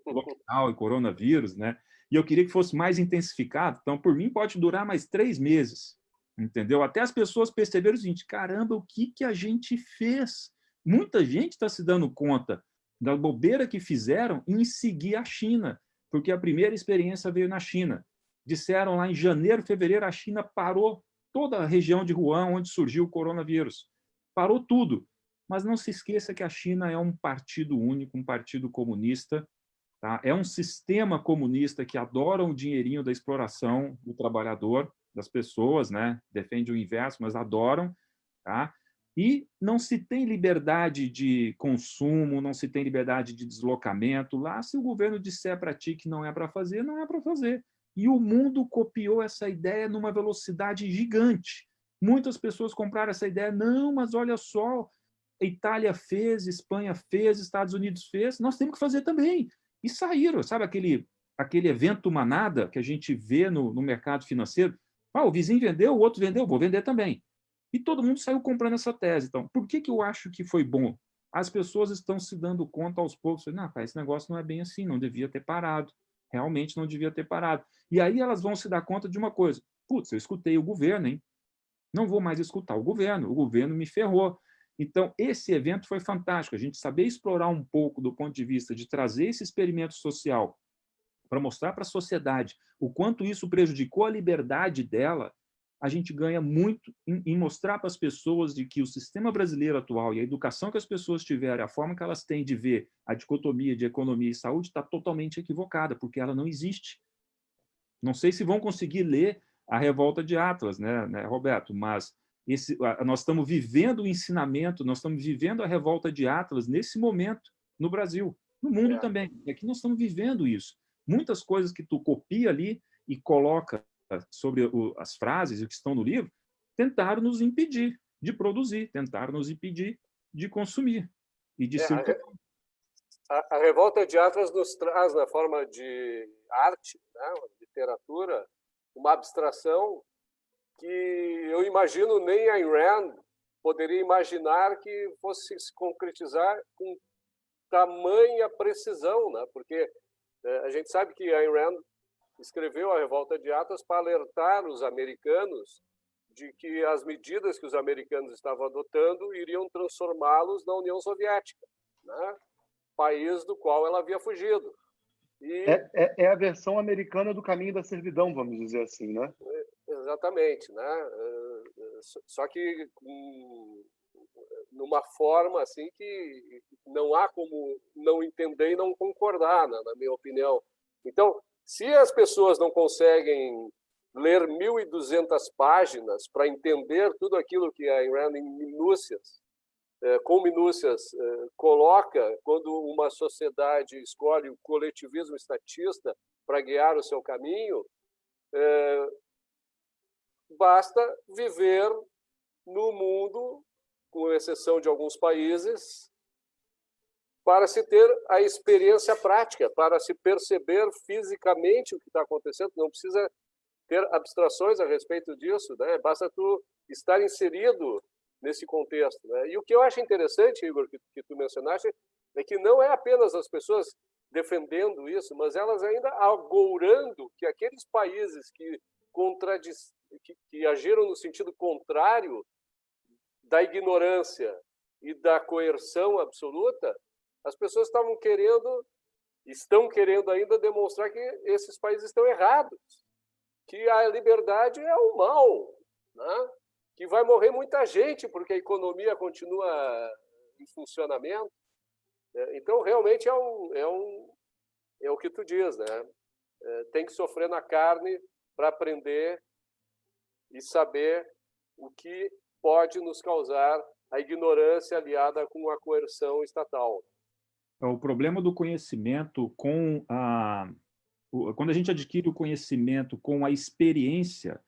lockdown e coronavírus, né? E eu queria que fosse mais intensificado. Então, por mim, pode durar mais 3 meses, entendeu? Até as pessoas perceberam o seguinte: caramba, o que a gente fez? Muita gente está se dando conta da bobeira que fizeram em seguir a China, porque a primeira experiência veio na China. Disseram lá em janeiro, fevereiro, a China parou toda a região de Wuhan, onde surgiu o coronavírus. Parou tudo. Mas não se esqueça que a China é um partido único, um partido comunista, tá? É um sistema comunista que adora o dinheirinho da exploração do trabalhador, das pessoas, né? Defende o inverso, mas adoram, tá? E não se tem liberdade de consumo, não se tem liberdade de deslocamento. Lá, se o governo disser para ti que não é para fazer, não é para fazer. E o mundo copiou essa ideia numa velocidade gigante. Muitas pessoas compraram essa ideia. Não, mas olha só, a Itália fez, Espanha fez, Estados Unidos fez, nós temos que fazer também. E saíram, sabe aquele evento manada que a gente vê no mercado financeiro? Ah, o vizinho vendeu, o outro vendeu, vou vender também. E todo mundo saiu comprando essa tese. Então, por que eu acho que foi bom? As pessoas estão se dando conta aos poucos. Não, cara, esse negócio não é bem assim, não devia ter parado. Realmente não devia ter parado. E aí elas vão se dar conta de uma coisa. Putz, eu escutei o governo, hein? Não vou mais escutar o governo me ferrou. Então, esse evento foi fantástico. A gente saber explorar um pouco do ponto de vista de trazer esse experimento social para mostrar para a sociedade o quanto isso prejudicou a liberdade dela, a gente ganha muito em mostrar para as pessoas de que o sistema brasileiro atual e a educação que as pessoas tiverem, a forma que elas têm de ver a dicotomia de economia e saúde está totalmente equivocada, porque ela não existe. Não sei se vão conseguir ler a Revolta de Atlas, né, Roberto? Mas nós estamos vivendo o ensinamento, nós estamos vivendo a Revolta de Atlas nesse momento no Brasil, no mundo também. E aqui nós estamos vivendo isso. Muitas coisas que tu copia ali e coloca sobre as frases que estão no livro, tentaram nos impedir de produzir, tentaram nos impedir de consumir e de circular. A Revolta de Atlas nos traz, na forma de arte, né, literatura, uma abstração que eu imagino nem Ayn Rand poderia imaginar que fosse se concretizar com tamanha precisão, né? Porque a gente sabe que Ayn Rand escreveu a Revolta de Atlas para alertar os americanos de que as medidas que os americanos estavam adotando iriam transformá-los na União Soviética, né? País do qual ela havia fugido. E... É a versão americana do caminho da servidão, vamos dizer assim, né? Exatamente, né? Só que numa forma assim que não há como não entender e não concordar, né, na minha opinião. Então, se as pessoas não conseguem ler 1.200 páginas para entender tudo aquilo que a Ayn Rand em minúcias, com minúcias, coloca quando uma sociedade escolhe o coletivismo estatista para guiar o seu caminho, basta viver no mundo, com exceção de alguns países, para se ter a experiência prática, para se perceber fisicamente o que está acontecendo. Não precisa ter abstrações a respeito disso, né? Basta tu estar inserido nesse contexto, né? E o que eu acho interessante, Igor, que tu mencionaste, é que não é apenas as pessoas defendendo isso, mas elas ainda agourando que aqueles países que agiram no sentido contrário da ignorância e da coerção absoluta, as pessoas estão querendo ainda demonstrar que esses países estão errados, que a liberdade é o mal, né? Que vai morrer muita gente porque a economia continua em funcionamento. Então, realmente é o que tu diz, né? Tem que sofrer na carne para aprender e saber o que pode nos causar a ignorância aliada com a coerção estatal. O problema do conhecimento quando a gente adquire o conhecimento com a experiência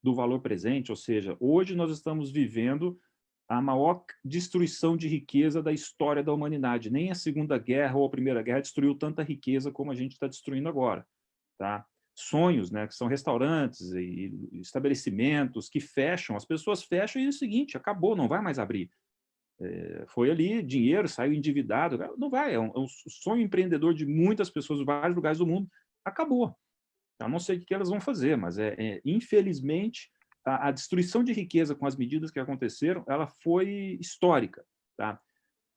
do valor presente, ou seja, hoje nós estamos vivendo a maior destruição de riqueza da história da humanidade. Nem a Segunda Guerra ou a Primeira Guerra destruiu tanta riqueza como a gente está destruindo agora, tá? sonhos, né, que são restaurantes e estabelecimentos que fecham, as pessoas fecham e é o seguinte, acabou, não vai mais abrir. Foi ali, dinheiro, saiu endividado, não vai, é um sonho empreendedor de muitas pessoas de vários lugares do mundo, acabou. Eu não sei o que elas vão fazer, mas infelizmente a destruição de riqueza com as medidas que aconteceram, ela foi histórica, tá?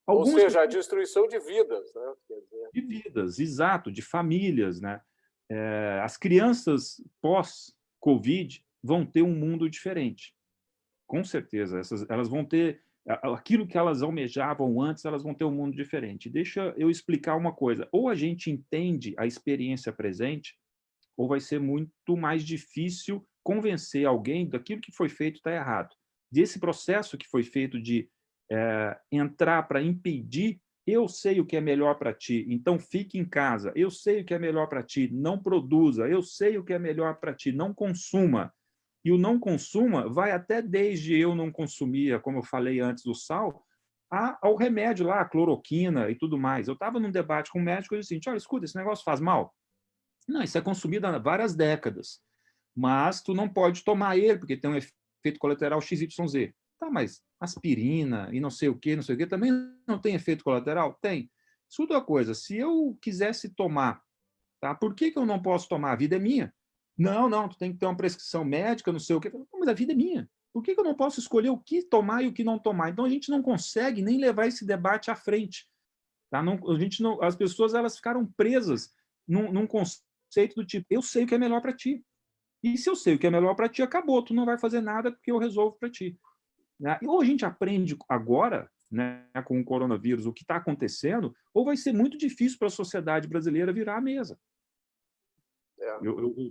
Ou seja, a destruição de vidas, né? Quer dizer... De vidas, exato, de famílias, né? As crianças pós-Covid vão ter um mundo diferente, com certeza. Elas vão ter aquilo que elas almejavam antes, elas vão ter um mundo diferente. Deixa eu explicar uma coisa. Ou a gente entende a experiência presente, ou vai ser muito mais difícil convencer alguém daquilo que foi feito está errado. Desse processo que foi feito de entrar para impedir, eu sei o que é melhor para ti, então fique em casa, eu sei o que é melhor para ti, não produza, eu sei o que é melhor para ti, não consuma. E o não consuma vai até desde eu não consumia, como eu falei antes, do sal, ao remédio lá, a cloroquina e tudo mais. Eu estava num debate com um médico e ele disse, olha, escuta, esse negócio faz mal? Não, isso é consumido há várias décadas, mas tu não pode tomar ele, porque tem um efeito colateral XYZ. Tá, mas aspirina e não sei o que também não tem efeito colateral? Tem. Escuta uma coisa, se eu quisesse tomar, tá? Por que eu não posso tomar? A vida é minha. Não, tu tem que ter uma prescrição médica, não sei o quê. Mas a vida é minha. Por que eu não posso escolher o que tomar e o que não tomar? Então a gente não consegue nem levar esse debate à frente. Tá? As pessoas elas ficaram presas num conceito do tipo, eu sei o que é melhor para ti. E se eu sei o que é melhor para ti, acabou. Tu não vai fazer nada porque eu resolvo para ti. Ou a gente aprende agora, né, com o coronavírus, o que está acontecendo, ou vai ser muito difícil para a sociedade brasileira virar a mesa.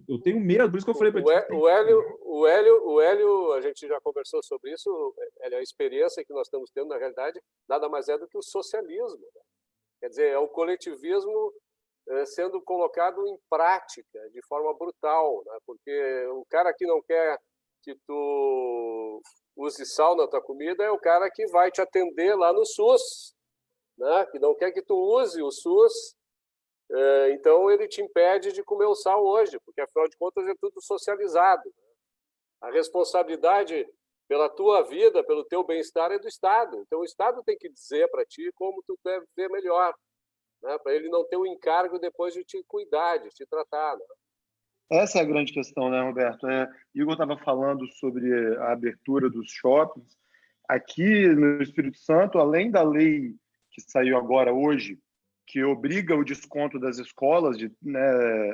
Eu tenho medo, por isso que eu falei para ti. O Hélio, a gente já conversou sobre isso, a experiência que nós estamos tendo, na realidade, nada mais é do que o socialismo. Né? Quer dizer, é o coletivismo sendo colocado em prática de forma brutal, né? Porque o cara que não quer que tu use sal na tua comida é o cara que vai te atender lá no SUS, né? Que não quer que tu use o SUS, então ele te impede de comer o sal hoje, porque afinal de contas é tudo socializado. A responsabilidade pela tua vida, pelo teu bem-estar é do Estado. Então o Estado tem que dizer para ti como tu deve viver melhor, né? Para ele não ter o encargo depois de te cuidar, de te tratar, né? Essa é a grande questão, né, Roberto? Igor estava falando sobre a abertura dos shoppings. Aqui no Espírito Santo, além da lei que saiu agora hoje, que obriga o desconto das escolas de, né,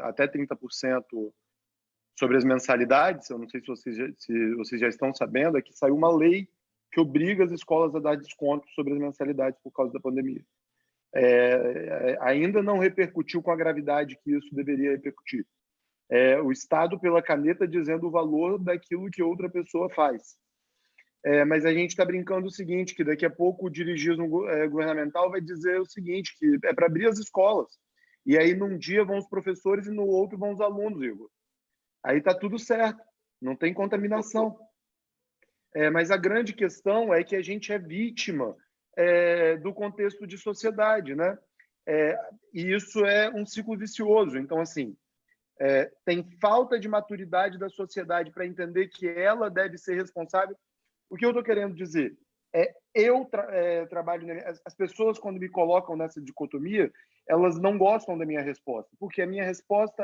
até 30% sobre as mensalidades, eu não sei se vocês já estão sabendo, é que saiu uma lei que obriga as escolas a dar desconto sobre as mensalidades por causa da pandemia. Ainda não repercutiu com a gravidade que isso deveria repercutir. O Estado pela caneta dizendo o valor daquilo que outra pessoa faz. Mas a gente está brincando o seguinte, que daqui a pouco o dirigismo governamental vai dizer o seguinte, que é para abrir as escolas. E aí num dia vão os professores e no outro vão os alunos, Igor. Aí está tudo certo, não tem contaminação. Mas a grande questão é que a gente é vítima do contexto de sociedade, né? E isso é um ciclo vicioso. Então, assim, tem falta de maturidade da sociedade para entender que ela deve ser responsável. O que eu estou querendo dizer eu trabalho... As pessoas, quando me colocam nessa dicotomia, elas não gostam da minha resposta, porque a minha resposta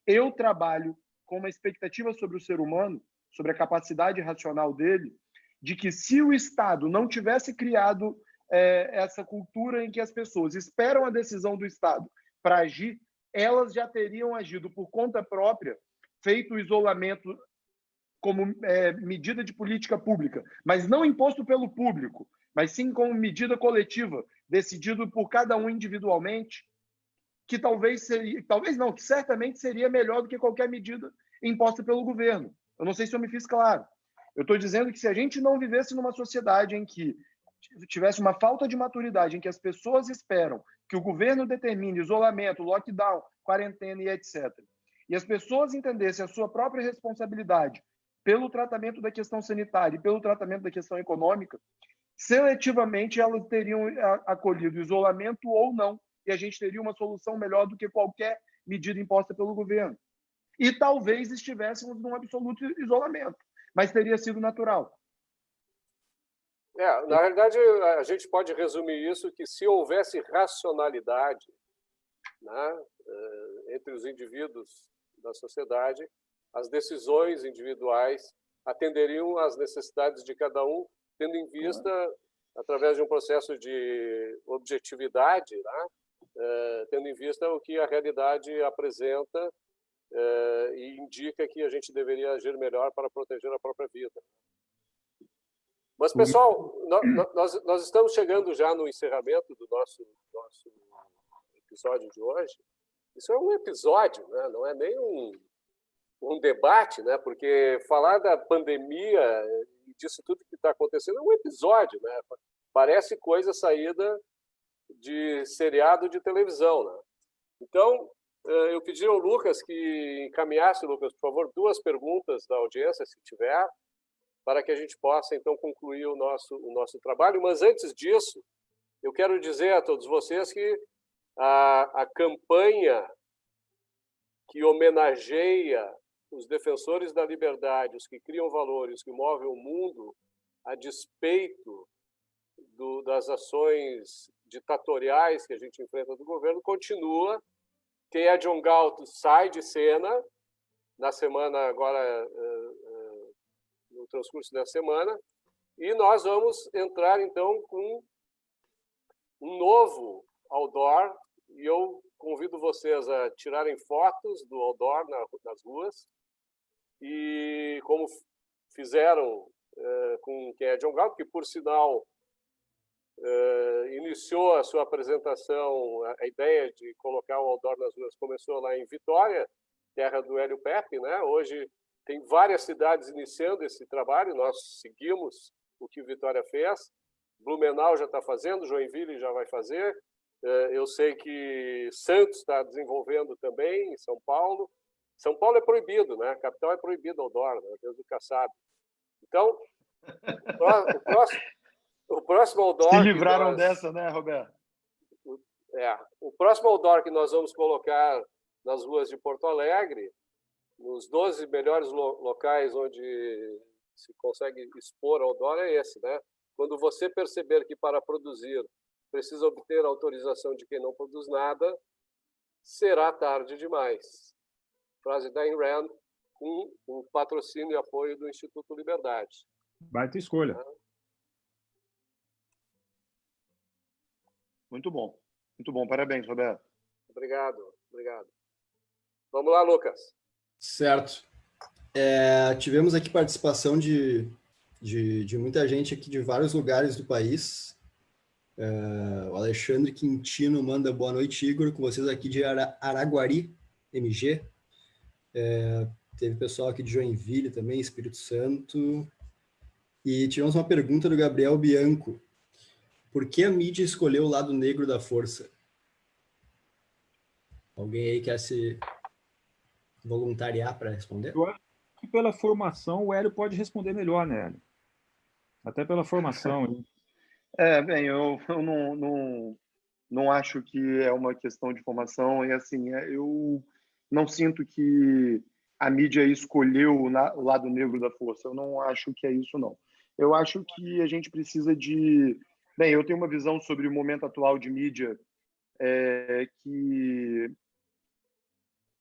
eu trabalho com uma expectativa sobre o ser humano, sobre a capacidade racional dele, de que se o Estado não tivesse criado essa cultura em que as pessoas esperam a decisão do Estado para agir, elas já teriam agido por conta própria, feito o isolamento como medida de política pública, mas não imposto pelo público, mas sim como medida coletiva, decidido por cada um individualmente, que que certamente seria melhor do que qualquer medida imposta pelo governo. Eu não sei se eu me fiz claro. Eu estou dizendo que se a gente não vivesse numa sociedade em que tivesse uma falta de maturidade, em que as pessoas esperam que o governo determine isolamento, lockdown, quarentena e etc., e as pessoas entendessem a sua própria responsabilidade pelo tratamento da questão sanitária e pelo tratamento da questão econômica, seletivamente elas teriam acolhido isolamento ou não, e a gente teria uma solução melhor do que qualquer medida imposta pelo governo. e talvez estivéssemos num absoluto isolamento, mas teria sido natural. Na realidade, a gente pode resumir isso que se houvesse racionalidade, né, entre os indivíduos da sociedade, as decisões individuais atenderiam às necessidades de cada um, tendo em vista, através de um processo de objetividade, né, tendo em vista o que a realidade apresenta e indica que a gente deveria agir melhor para proteger a própria vida. Mas, pessoal, nós estamos chegando já no encerramento do nosso episódio de hoje. Isso é um episódio, né? Não é nem um debate, né? Porque falar da pandemia e disso tudo que está acontecendo é um episódio, né? Parece coisa saída de seriado de televisão, né? Então, eu pedi ao Lucas que encaminhasse, Lucas, por favor, 2 perguntas da audiência, se tiver, para que a gente possa, então, concluir o nosso trabalho. Mas, antes disso, eu quero dizer a todos vocês que a campanha que homenageia os defensores da liberdade, os que criam valores, que movem o mundo a despeito das ações ditatoriais que a gente enfrenta do governo, continua. Quem é John Galto sai de cena na semana agora, no transcurso da semana, e nós vamos entrar, então, com um novo outdoor, e eu convido vocês a tirarem fotos do outdoor nas ruas, e como fizeram com quem é John Galto, que, por sinal, iniciou a sua apresentação, a ideia de colocar o outdoor nas ruas começou lá em Vitória, terra do Hélio Pepe, né? Hoje tem várias cidades iniciando esse trabalho, nós seguimos o que Vitória fez, Blumenau já está fazendo, Joinville já vai fazer, eu sei que Santos está desenvolvendo também, em São Paulo. São Paulo é proibido, né? A capital é proibido outdoor, né? Deus nunca sabe. Então, o próximo outdoor... Se livraram dessa, né, Roberto? O próximo outdoor que nós vamos colocar nas ruas de Porto Alegre, nos 12 melhores locais onde se consegue expor outdoor, é esse, né? Quando você perceber que para produzir precisa obter autorização de quem não produz nada, será tarde demais. Frase da Ayn Rand, com o patrocínio e apoio do Instituto Liberdade. Baita escolha. Muito bom. Muito bom. Parabéns, Roberto. Obrigado. Vamos lá, Lucas. Certo. Tivemos aqui participação de muita gente aqui de vários lugares do país. O Alexandre Quintino manda boa noite, Igor, com vocês aqui de Araguari, MG. Teve pessoal aqui de Joinville também, Espírito Santo. E tivemos uma pergunta do Gabriel Bianco. Por que a mídia escolheu o lado negro da força? Alguém aí quer se voluntariar para responder? Eu acho que pela formação o Hélio pode responder melhor, né, Hélio? Até pela formação. Hein? Bem, eu não acho que é uma questão de formação, e assim, eu não sinto que a mídia escolheu o lado negro da força. Eu não acho que é isso, não. Eu acho que a gente precisa de... Bem, eu tenho uma visão sobre o momento atual de mídia que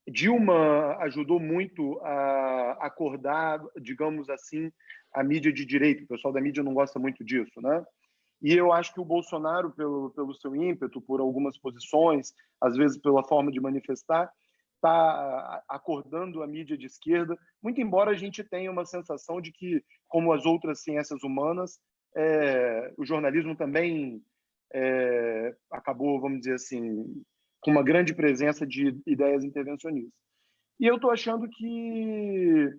Dilma ajudou muito a acordar, digamos assim, a mídia de direita. O pessoal da mídia não gosta muito disso, né? E eu acho que o Bolsonaro, pelo seu ímpeto, por algumas posições, às vezes pela forma de manifestar, está acordando a mídia de esquerda, muito embora a gente tenha uma sensação de que, como as outras ciências humanas, o jornalismo também acabou, vamos dizer assim, com uma grande presença de ideias intervencionistas. E eu estou achando que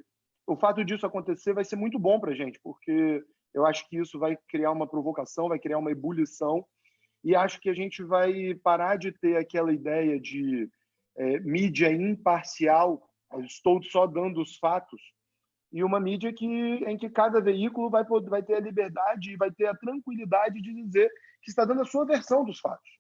o fato disso acontecer vai ser muito bom para a gente, porque eu acho que isso vai criar uma provocação, vai criar uma ebulição, e acho que a gente vai parar de ter aquela ideia de mídia imparcial, estou só dando os fatos, e uma mídia em que cada veículo vai ter a liberdade e vai ter a tranquilidade de dizer que está dando a sua versão dos fatos.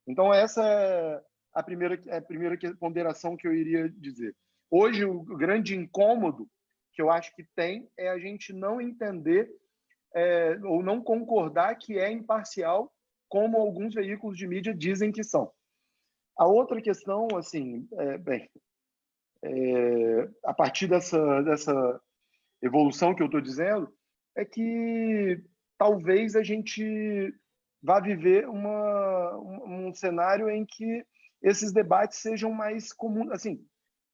Então, essa é a primeira ponderação que eu iria dizer. Hoje, o grande incômodo que eu acho que tem é a gente não entender ou não concordar que é imparcial, como alguns veículos de mídia dizem que são. A outra questão, assim, a partir dessa evolução que eu estou dizendo, é que talvez a gente vá viver um cenário em que esses debates sejam mais comuns. Assim,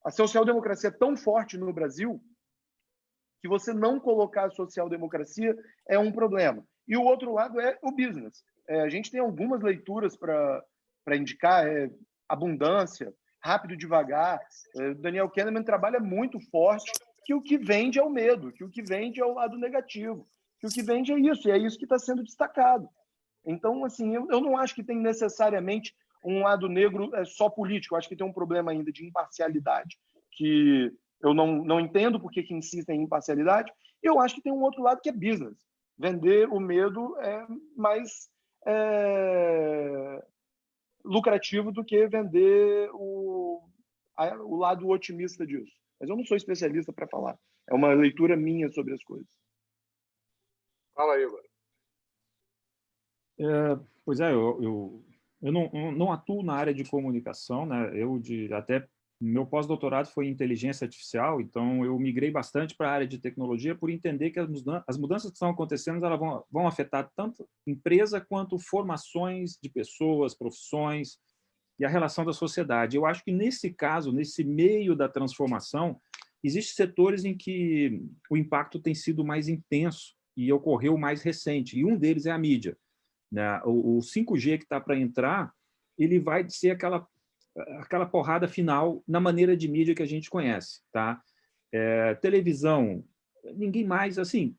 a social-democracia é tão forte no Brasil que você não colocar a social-democracia é um problema. E o outro lado é o business. A gente tem algumas leituras para indicar, abundância, rápido, devagar. Daniel Kahneman trabalha muito forte que o que vende é o medo, que o que vende é o lado negativo, que o que vende é isso, e é isso que está sendo destacado. Então, assim, eu não acho que tem necessariamente um lado negro só político. Eu acho que tem um problema ainda de imparcialidade, que eu não entendo por que insistem em imparcialidade. Eu acho que tem um outro lado que é business. Vender o medo é mais lucrativo do que vender o lado otimista disso. Mas eu não sou especialista para falar. É uma leitura minha sobre as coisas. Fala aí, Igor. Pois é, eu não atuo na área de comunicação, né? Até meu pós-doutorado foi em inteligência artificial, então eu migrei bastante para a área de tecnologia por entender que as mudanças que estão acontecendo elas vão afetar tanto empresa quanto formações de pessoas, profissões e a relação da sociedade. Eu acho que nesse caso, nesse meio da transformação, existem setores em que o impacto tem sido mais intenso e ocorreu mais recente, e um deles é a mídia. O 5G que está para entrar, ele vai ser aquela porrada final na maneira de mídia que a gente conhece, tá? Televisão, ninguém mais, assim,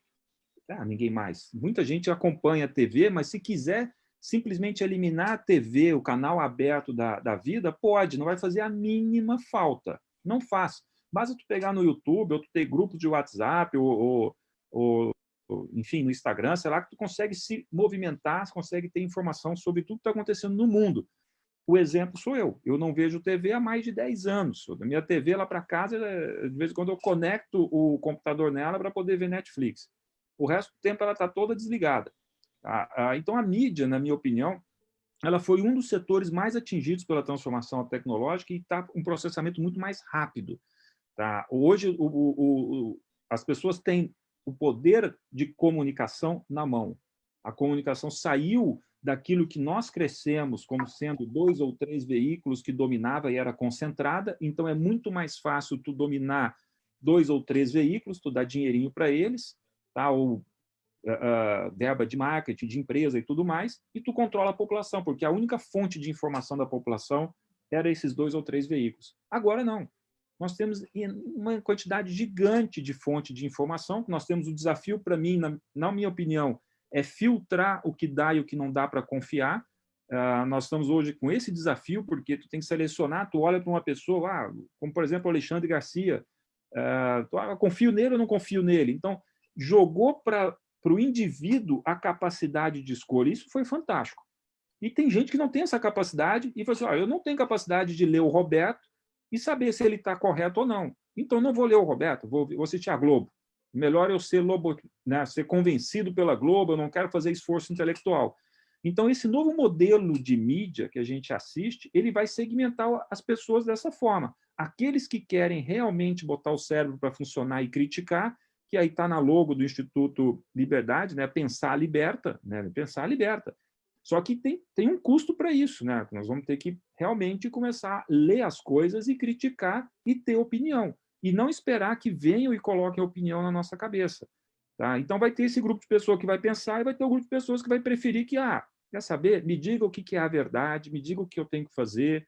ninguém mais. Muita gente acompanha a TV, mas se quiser simplesmente eliminar a TV, o canal aberto da vida, pode, não vai fazer a mínima falta. Não faz. Basta tu pegar no YouTube, ou tu ter grupos de WhatsApp, ou enfim, no Instagram, sei lá, que tu consegue se movimentar, consegue ter informação sobre tudo que está acontecendo no mundo. O exemplo sou eu. Eu não vejo TV há mais de 10 anos. A minha TV lá para casa, de vez em quando eu conecto o computador nela para poder ver Netflix. O resto do tempo ela está toda desligada. Então, a mídia, na minha opinião, ela foi um dos setores mais atingidos pela transformação tecnológica e está um processamento muito mais rápido. Tá? Hoje, as pessoas têm o poder de comunicação na mão. A comunicação saiu daquilo que nós crescemos como sendo 2 ou 3 veículos que dominava e era concentrada, então é muito mais fácil tu dominar 2 ou 3 veículos, tu dá dinheirinho para eles, tá? Ou verba de marketing, de empresa e tudo mais, e tu controla a população, porque a única fonte de informação da população era esses 2 ou 3 veículos. Agora não. Nós temos uma quantidade gigante de fonte de informação. Nós temos o desafio, para mim, na minha opinião, é filtrar o que dá e o que não dá para confiar. Nós estamos hoje com esse desafio, porque tu tem que selecionar, tu olha para uma pessoa, como, por exemplo, o Alexandre Garcia, confio nele ou não confio nele? Então, jogou para o indivíduo a capacidade de escolha. Isso foi fantástico. E tem gente que não tem essa capacidade e fala assim, eu não tenho capacidade de ler o Roberto e saber se ele está correto ou não. Então, não vou ler o Roberto, vou assistir a Globo. Melhor eu ser ser convencido pela Globo, eu não quero fazer esforço intelectual. Então, esse novo modelo de mídia que a gente assiste, ele vai segmentar as pessoas dessa forma. Aqueles que querem realmente botar o cérebro para funcionar e criticar, que aí está na logo do Instituto Liberdade, né? Pensar liberta, né? Pensar liberta. Só que tem um custo para isso, né? Nós vamos ter que realmente começar a ler as coisas e criticar e ter opinião. E não esperar que venham e coloquem a opinião na nossa cabeça. Tá? Então, vai ter esse grupo de pessoas que vai pensar e vai ter um grupo de pessoas que vai preferir que, quer saber? Me diga o que é a verdade, me diga o que eu tenho que fazer.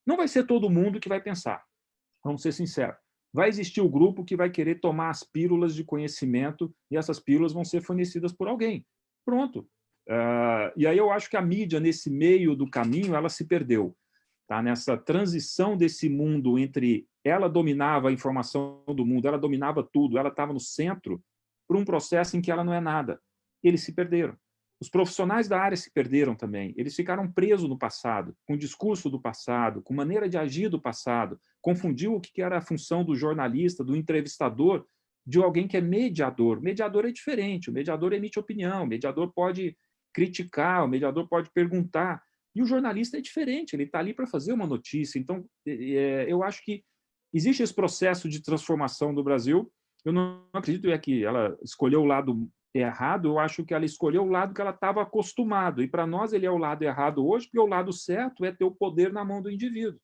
Não vai ser todo mundo que vai pensar. Vamos ser sinceros. Vai existir o grupo que vai querer tomar as pílulas de conhecimento e essas pílulas vão ser fornecidas por alguém. Pronto. E aí eu acho que a mídia, nesse meio do caminho, ela se perdeu. Tá? Nessa transição desse mundo entre ela dominava a informação do mundo, ela dominava tudo, ela estava no centro, para um processo em que ela não é nada. Eles se perderam. Os profissionais da área se perderam também. Eles ficaram presos no passado, com o discurso do passado, com maneira de agir do passado. Confundiu o que era a função do jornalista, do entrevistador, de alguém que é mediador. O mediador é diferente. O mediador emite opinião. O mediador pode criticar. O mediador pode perguntar. E o jornalista é diferente. Ele está ali para fazer uma notícia. Então, eu acho que existe esse processo de transformação do Brasil. Eu não acredito que ela escolheu o lado errado, eu acho que ela escolheu o lado que ela estava acostumado. E para nós ele é o lado errado hoje, porque o lado certo é ter o poder na mão do indivíduo,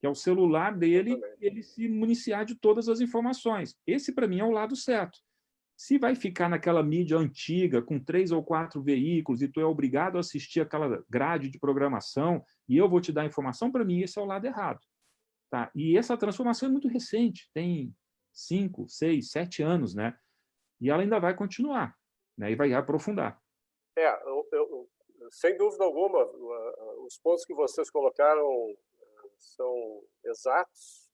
que é o celular dele, ele se municiar de todas as informações. Esse, para mim, é o lado certo. Se vai ficar naquela mídia antiga, com 3 ou 4 veículos, e tu é obrigado a assistir aquela grade de programação, e eu vou te dar informação, para mim, esse é o lado errado. Tá? E essa transformação é muito recente, tem 5, 6, 7 anos, né? E ela ainda vai continuar, né? E vai aprofundar. Sem dúvida alguma, os pontos que vocês colocaram são exatos.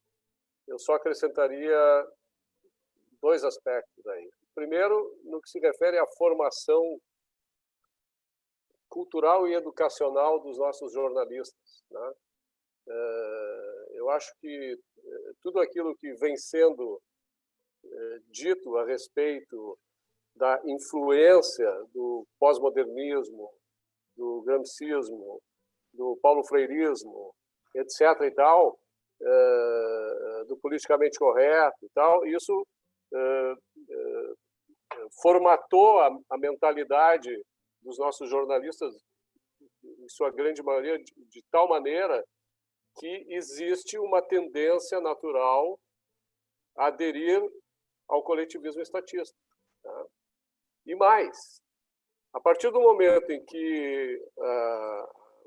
Eu só acrescentaria 2 aspectos aí. Primeiro, no que se refere à formação cultural e educacional dos nossos jornalistas, né? Eu acho que tudo aquilo que vem sendo dito a respeito da influência do pós-modernismo, do gramscismo, do paulo-freirismo, etc. e tal, do politicamente correto e tal, isso formatou a mentalidade dos nossos jornalistas, em sua grande maioria, de tal maneira que existe uma tendência natural a aderir ao coletivismo estatista. Tá? E mais, a partir do momento em que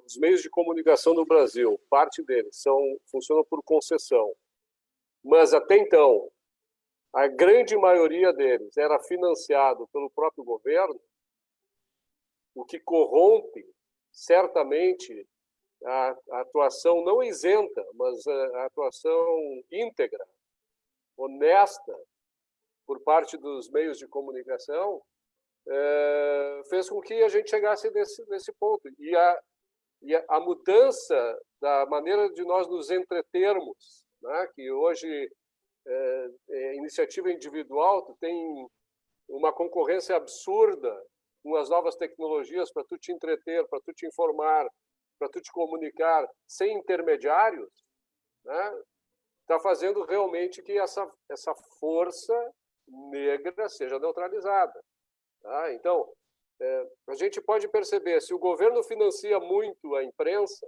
os meios de comunicação do Brasil, parte deles, funcionam por concessão, mas até então a grande maioria deles era financiado pelo próprio governo, o que corrompe certamente a atuação não isenta, mas a atuação íntegra, honesta, por parte dos meios de comunicação, fez com que a gente chegasse nesse ponto. E a mudança da maneira de nós nos entretermos, né, que hoje iniciativa individual, tu tem uma concorrência absurda com as novas tecnologias para tu te entreter, para tu te informar, para tu te comunicar sem intermediários, né, está fazendo realmente que essa força negra seja neutralizada. Tá? Então, a gente pode perceber, se o governo financia muito a imprensa,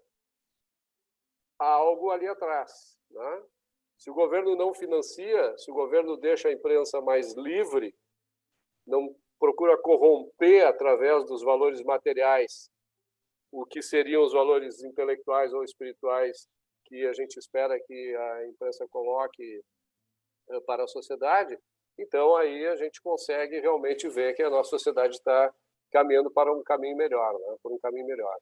há algo ali atrás. Né? Se o governo não financia, se o governo deixa a imprensa mais livre, não procura corromper através dos valores materiais o que seriam os valores intelectuais ou espirituais que a gente espera que a imprensa coloque para a sociedade, então aí a gente consegue realmente ver que a nossa sociedade está caminhando para um caminho melhor, né? Por um caminho melhor.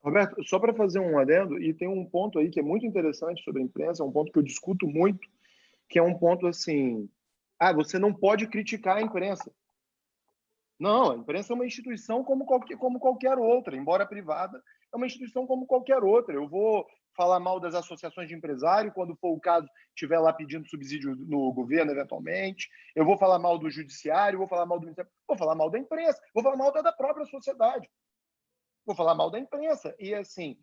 Roberto, só para fazer um adendo, e tem um ponto aí que é muito interessante sobre a imprensa, é um ponto que eu discuto muito, que é um ponto assim, você não pode criticar a imprensa. Não, a imprensa é uma instituição como qualquer outra, embora privada, é uma instituição como qualquer outra. Eu vou falar mal das associações de empresário, quando for o caso, estiver lá pedindo subsídio no governo, eventualmente. Eu vou falar mal do judiciário, vou falar mal do ministério, vou falar mal da imprensa, vou falar mal da própria sociedade. Vou falar mal da imprensa. E, assim,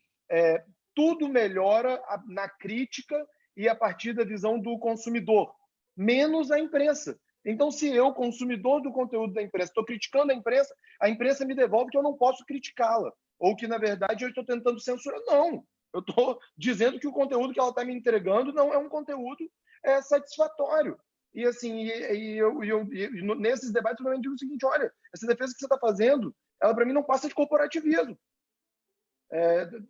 tudo melhora na crítica e a partir da visão do consumidor, menos a imprensa. Então, se eu, consumidor do conteúdo da imprensa, estou criticando a imprensa me devolve que eu não posso criticá-la. Ou que, na verdade, eu estou tentando censurar. Não. Eu estou dizendo que o conteúdo que ela está me entregando não é um conteúdo satisfatório. E, assim, nesses debates, eu também digo o seguinte, olha, essa defesa que você está fazendo, ela, para mim, não passa de corporativismo.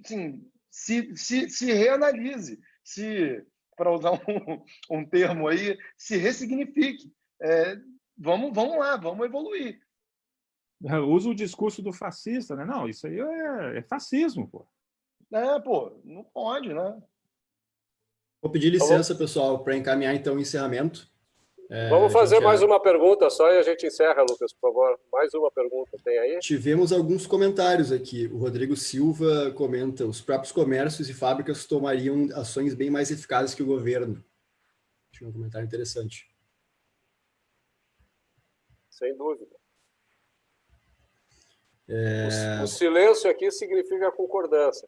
Assim, se reanalise, para usar um termo aí, se ressignifique. Vamos lá, vamos evoluir. Usa o discurso do fascista, né? Não, isso aí é fascismo, pô. Não pode, né? Vou pedir licença, pessoal, para encaminhar, então, o encerramento. Vamos fazer mais uma pergunta só e a gente encerra, Lucas, por favor. Mais uma pergunta, tem aí? Tivemos alguns comentários aqui. O Rodrigo Silva comenta: os próprios comércios e fábricas tomariam ações bem mais eficazes que o governo. Acho um comentário interessante. Sem dúvida. O silêncio aqui significa concordância.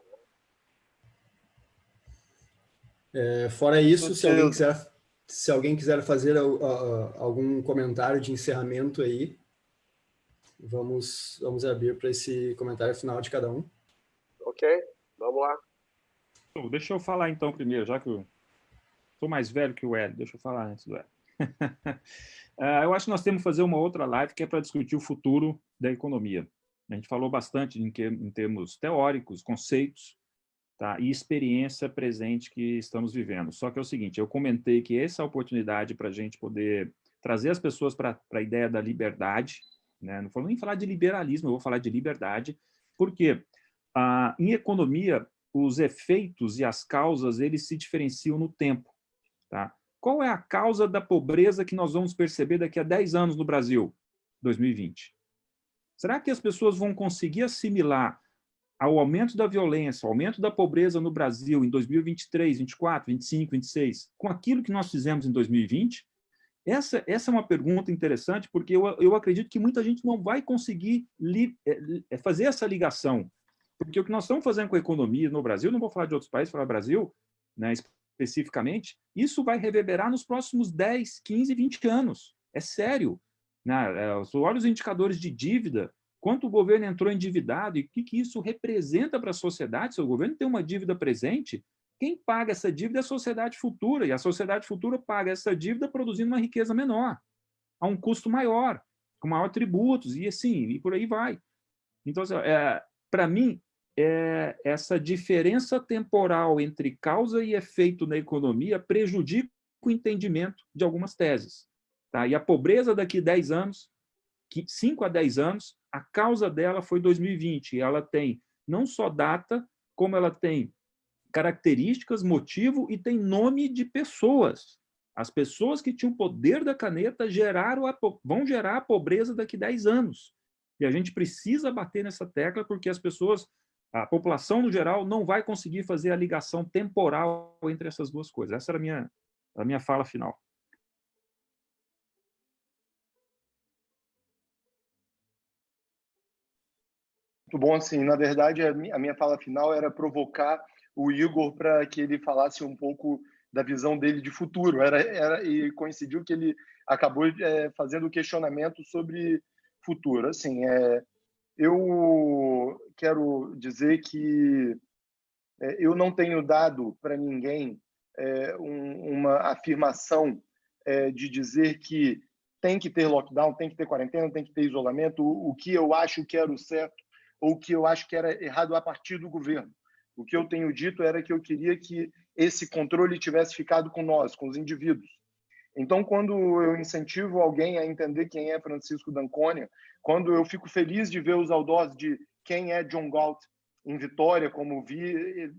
Fora isso, se alguém quiser fazer algum comentário de encerramento aí, vamos abrir para esse comentário final de cada um. Ok, vamos lá. Deixa eu falar então primeiro, já que eu sou mais velho que o Hélio, deixa eu falar antes do Hélio. Eu acho que nós temos que fazer uma outra live que é para discutir o futuro da economia. A gente falou bastante em termos teóricos, conceitos, tá, e experiência presente que estamos vivendo. Só que é o seguinte, eu comentei que essa é a oportunidade para a gente poder trazer as pessoas para a ideia da liberdade, né? Não vou nem falar de liberalismo, eu vou falar de liberdade, porque em economia, os efeitos e as causas, eles se diferenciam no tempo. Tá? Qual é a causa da pobreza que nós vamos perceber daqui a 10 anos no Brasil, 2020? Será que as pessoas vão conseguir assimilar ao aumento da violência, ao aumento da pobreza no Brasil em 2023, 24, 25, 26, com aquilo que nós fizemos em 2020? Essa é uma pergunta interessante, porque eu acredito que muita gente não vai conseguir fazer essa ligação. Porque o que nós estamos fazendo com a economia no Brasil, não vou falar de outros países, vou falar Brasil, né, especificamente, isso vai reverberar nos próximos 10, 15, 20 anos. É sério. Né? Olha os indicadores de dívida, quanto o governo entrou endividado e o que isso representa para a sociedade. Se o governo tem uma dívida presente, quem paga essa dívida é a sociedade futura, e a sociedade futura paga essa dívida produzindo uma riqueza menor, a um custo maior, com maior tributos, e assim, e por aí vai. Então, para mim, essa diferença temporal entre causa e efeito na economia prejudica o entendimento de algumas teses. Tá? E a pobreza daqui a 10 anos, 5 a 10 anos, a causa dela foi 2020. E ela tem não só data, como ela tem características, motivo e tem nome de pessoas. As pessoas que tinham o poder da caneta vão gerar a pobreza daqui a 10 anos. E a gente precisa bater nessa tecla porque a população no geral não vai conseguir fazer a ligação temporal entre essas duas coisas. Essa era a minha fala final. Muito bom, assim, na verdade a minha fala final era provocar o Igor para que ele falasse um pouco da visão dele de futuro, e coincidiu que ele acabou fazendo o questionamento sobre futuro. Assim, eu quero dizer que eu não tenho dado para ninguém uma afirmação de dizer que tem que ter lockdown, tem que ter quarentena, tem que ter isolamento, o que eu acho que era o certo ou o que eu acho que era errado a partir do governo. O que eu tenho dito era que eu queria que esse controle tivesse ficado com nós, com os indivíduos. Então, quando eu incentivo alguém a entender quem é Francisco D'Ancona, quando eu fico feliz de ver os outdoors de quem é John Galt em Vitória, como vi,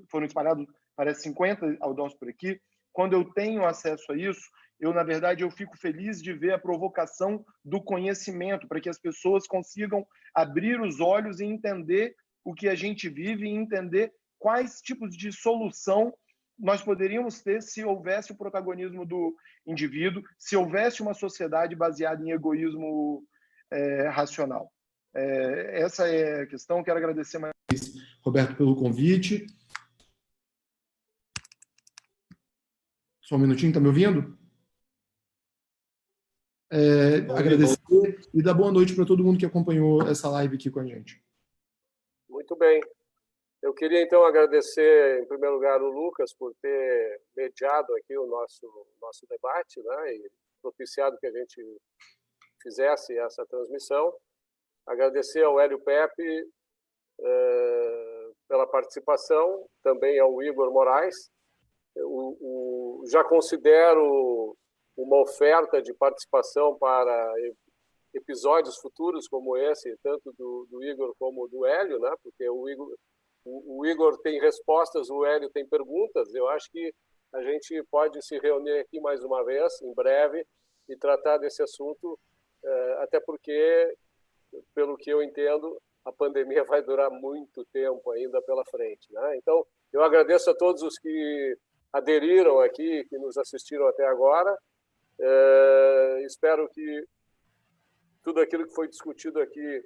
foram espalhados, parece, 50 outdoors por aqui, quando eu tenho acesso a isso, na verdade, eu fico feliz de ver a provocação do conhecimento, para que as pessoas consigam abrir os olhos e entender o que a gente vive e entender quais tipos de solução nós poderíamos ter se houvesse o protagonismo do indivíduo, se houvesse uma sociedade baseada em egoísmo racional. Essa é a questão. Quero agradecer mais, Roberto, pelo convite. Só um minutinho, está me ouvindo? Agradecer e dar boa noite para todo mundo que acompanhou essa live aqui com a gente. Muito bem. Eu queria, então, agradecer, em primeiro lugar, o Lucas por ter mediado aqui o nosso debate, né, e propiciado que a gente fizesse essa transmissão. Agradecer ao Hélio Pepe pela participação, também ao Igor Moraes. Já considero uma oferta de participação para episódios futuros como esse, tanto do Igor como do Hélio, né? Porque o Igor tem respostas, o Hélio tem perguntas. Eu acho que a gente pode se reunir aqui mais uma vez, em breve, e tratar desse assunto, até porque, pelo que eu entendo, a pandemia vai durar muito tempo ainda pela frente, né? Então, eu agradeço a todos os que aderiram aqui, que nos assistiram até agora. Espero que tudo aquilo que foi discutido aqui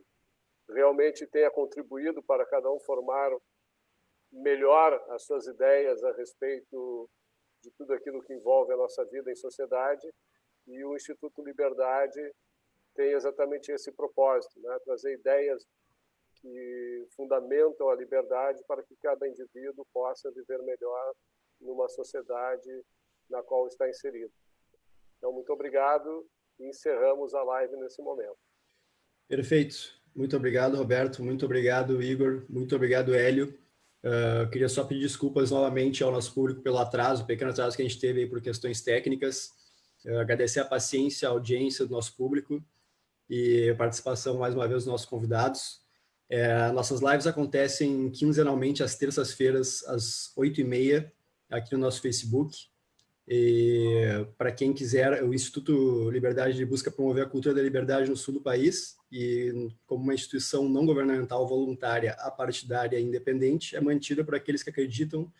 realmente tenha contribuído para cada um formar melhor as suas ideias a respeito de tudo aquilo que envolve a nossa vida em sociedade. E o Instituto Liberdade tem exatamente esse propósito, né? Trazer ideias que fundamentam a liberdade para que cada indivíduo possa viver melhor numa sociedade na qual está inserido. Então, muito obrigado e encerramos a live nesse momento. Perfeito. Muito obrigado, Roberto. Muito obrigado, Igor. Muito obrigado, Hélio. Queria só pedir desculpas novamente ao nosso público pelo atraso, pequeno atraso que a gente teve aí por questões técnicas. Agradecer a paciência, a audiência do nosso público e a participação, mais uma vez, dos nossos convidados. Nossas lives acontecem quinzenalmente às terças-feiras, às 8h30, aqui no nosso Facebook. E para quem quiser, o Instituto Liberdade busca promover a cultura da liberdade no sul do país e, como uma instituição não governamental voluntária, apartidária e independente, é mantida por aqueles que acreditam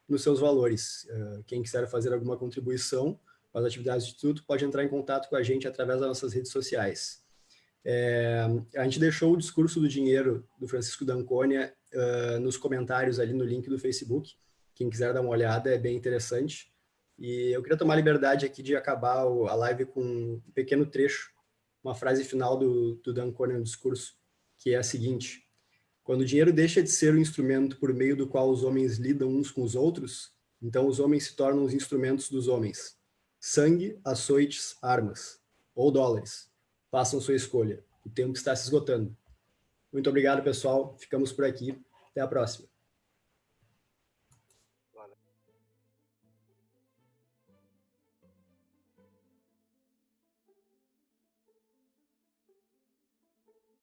nos seus valores. Quem quiser fazer alguma contribuição para as atividades do Instituto pode entrar em contato com a gente através das nossas redes sociais. A gente deixou o discurso do dinheiro do Francisco D'Ancona nos comentários ali no link do Facebook. Quem quiser dar uma olhada, é bem interessante. E eu queria tomar a liberdade aqui de acabar a live com um pequeno trecho, uma frase final do D'Ancona no discurso, que é a seguinte: quando o dinheiro deixa de ser o instrumento por meio do qual os homens lidam uns com os outros, então os homens se tornam os instrumentos dos homens. Sangue, açoites, armas, ou dólares. Façam sua escolha. O tempo está se esgotando. Muito obrigado, pessoal. Ficamos por aqui. Até a próxima.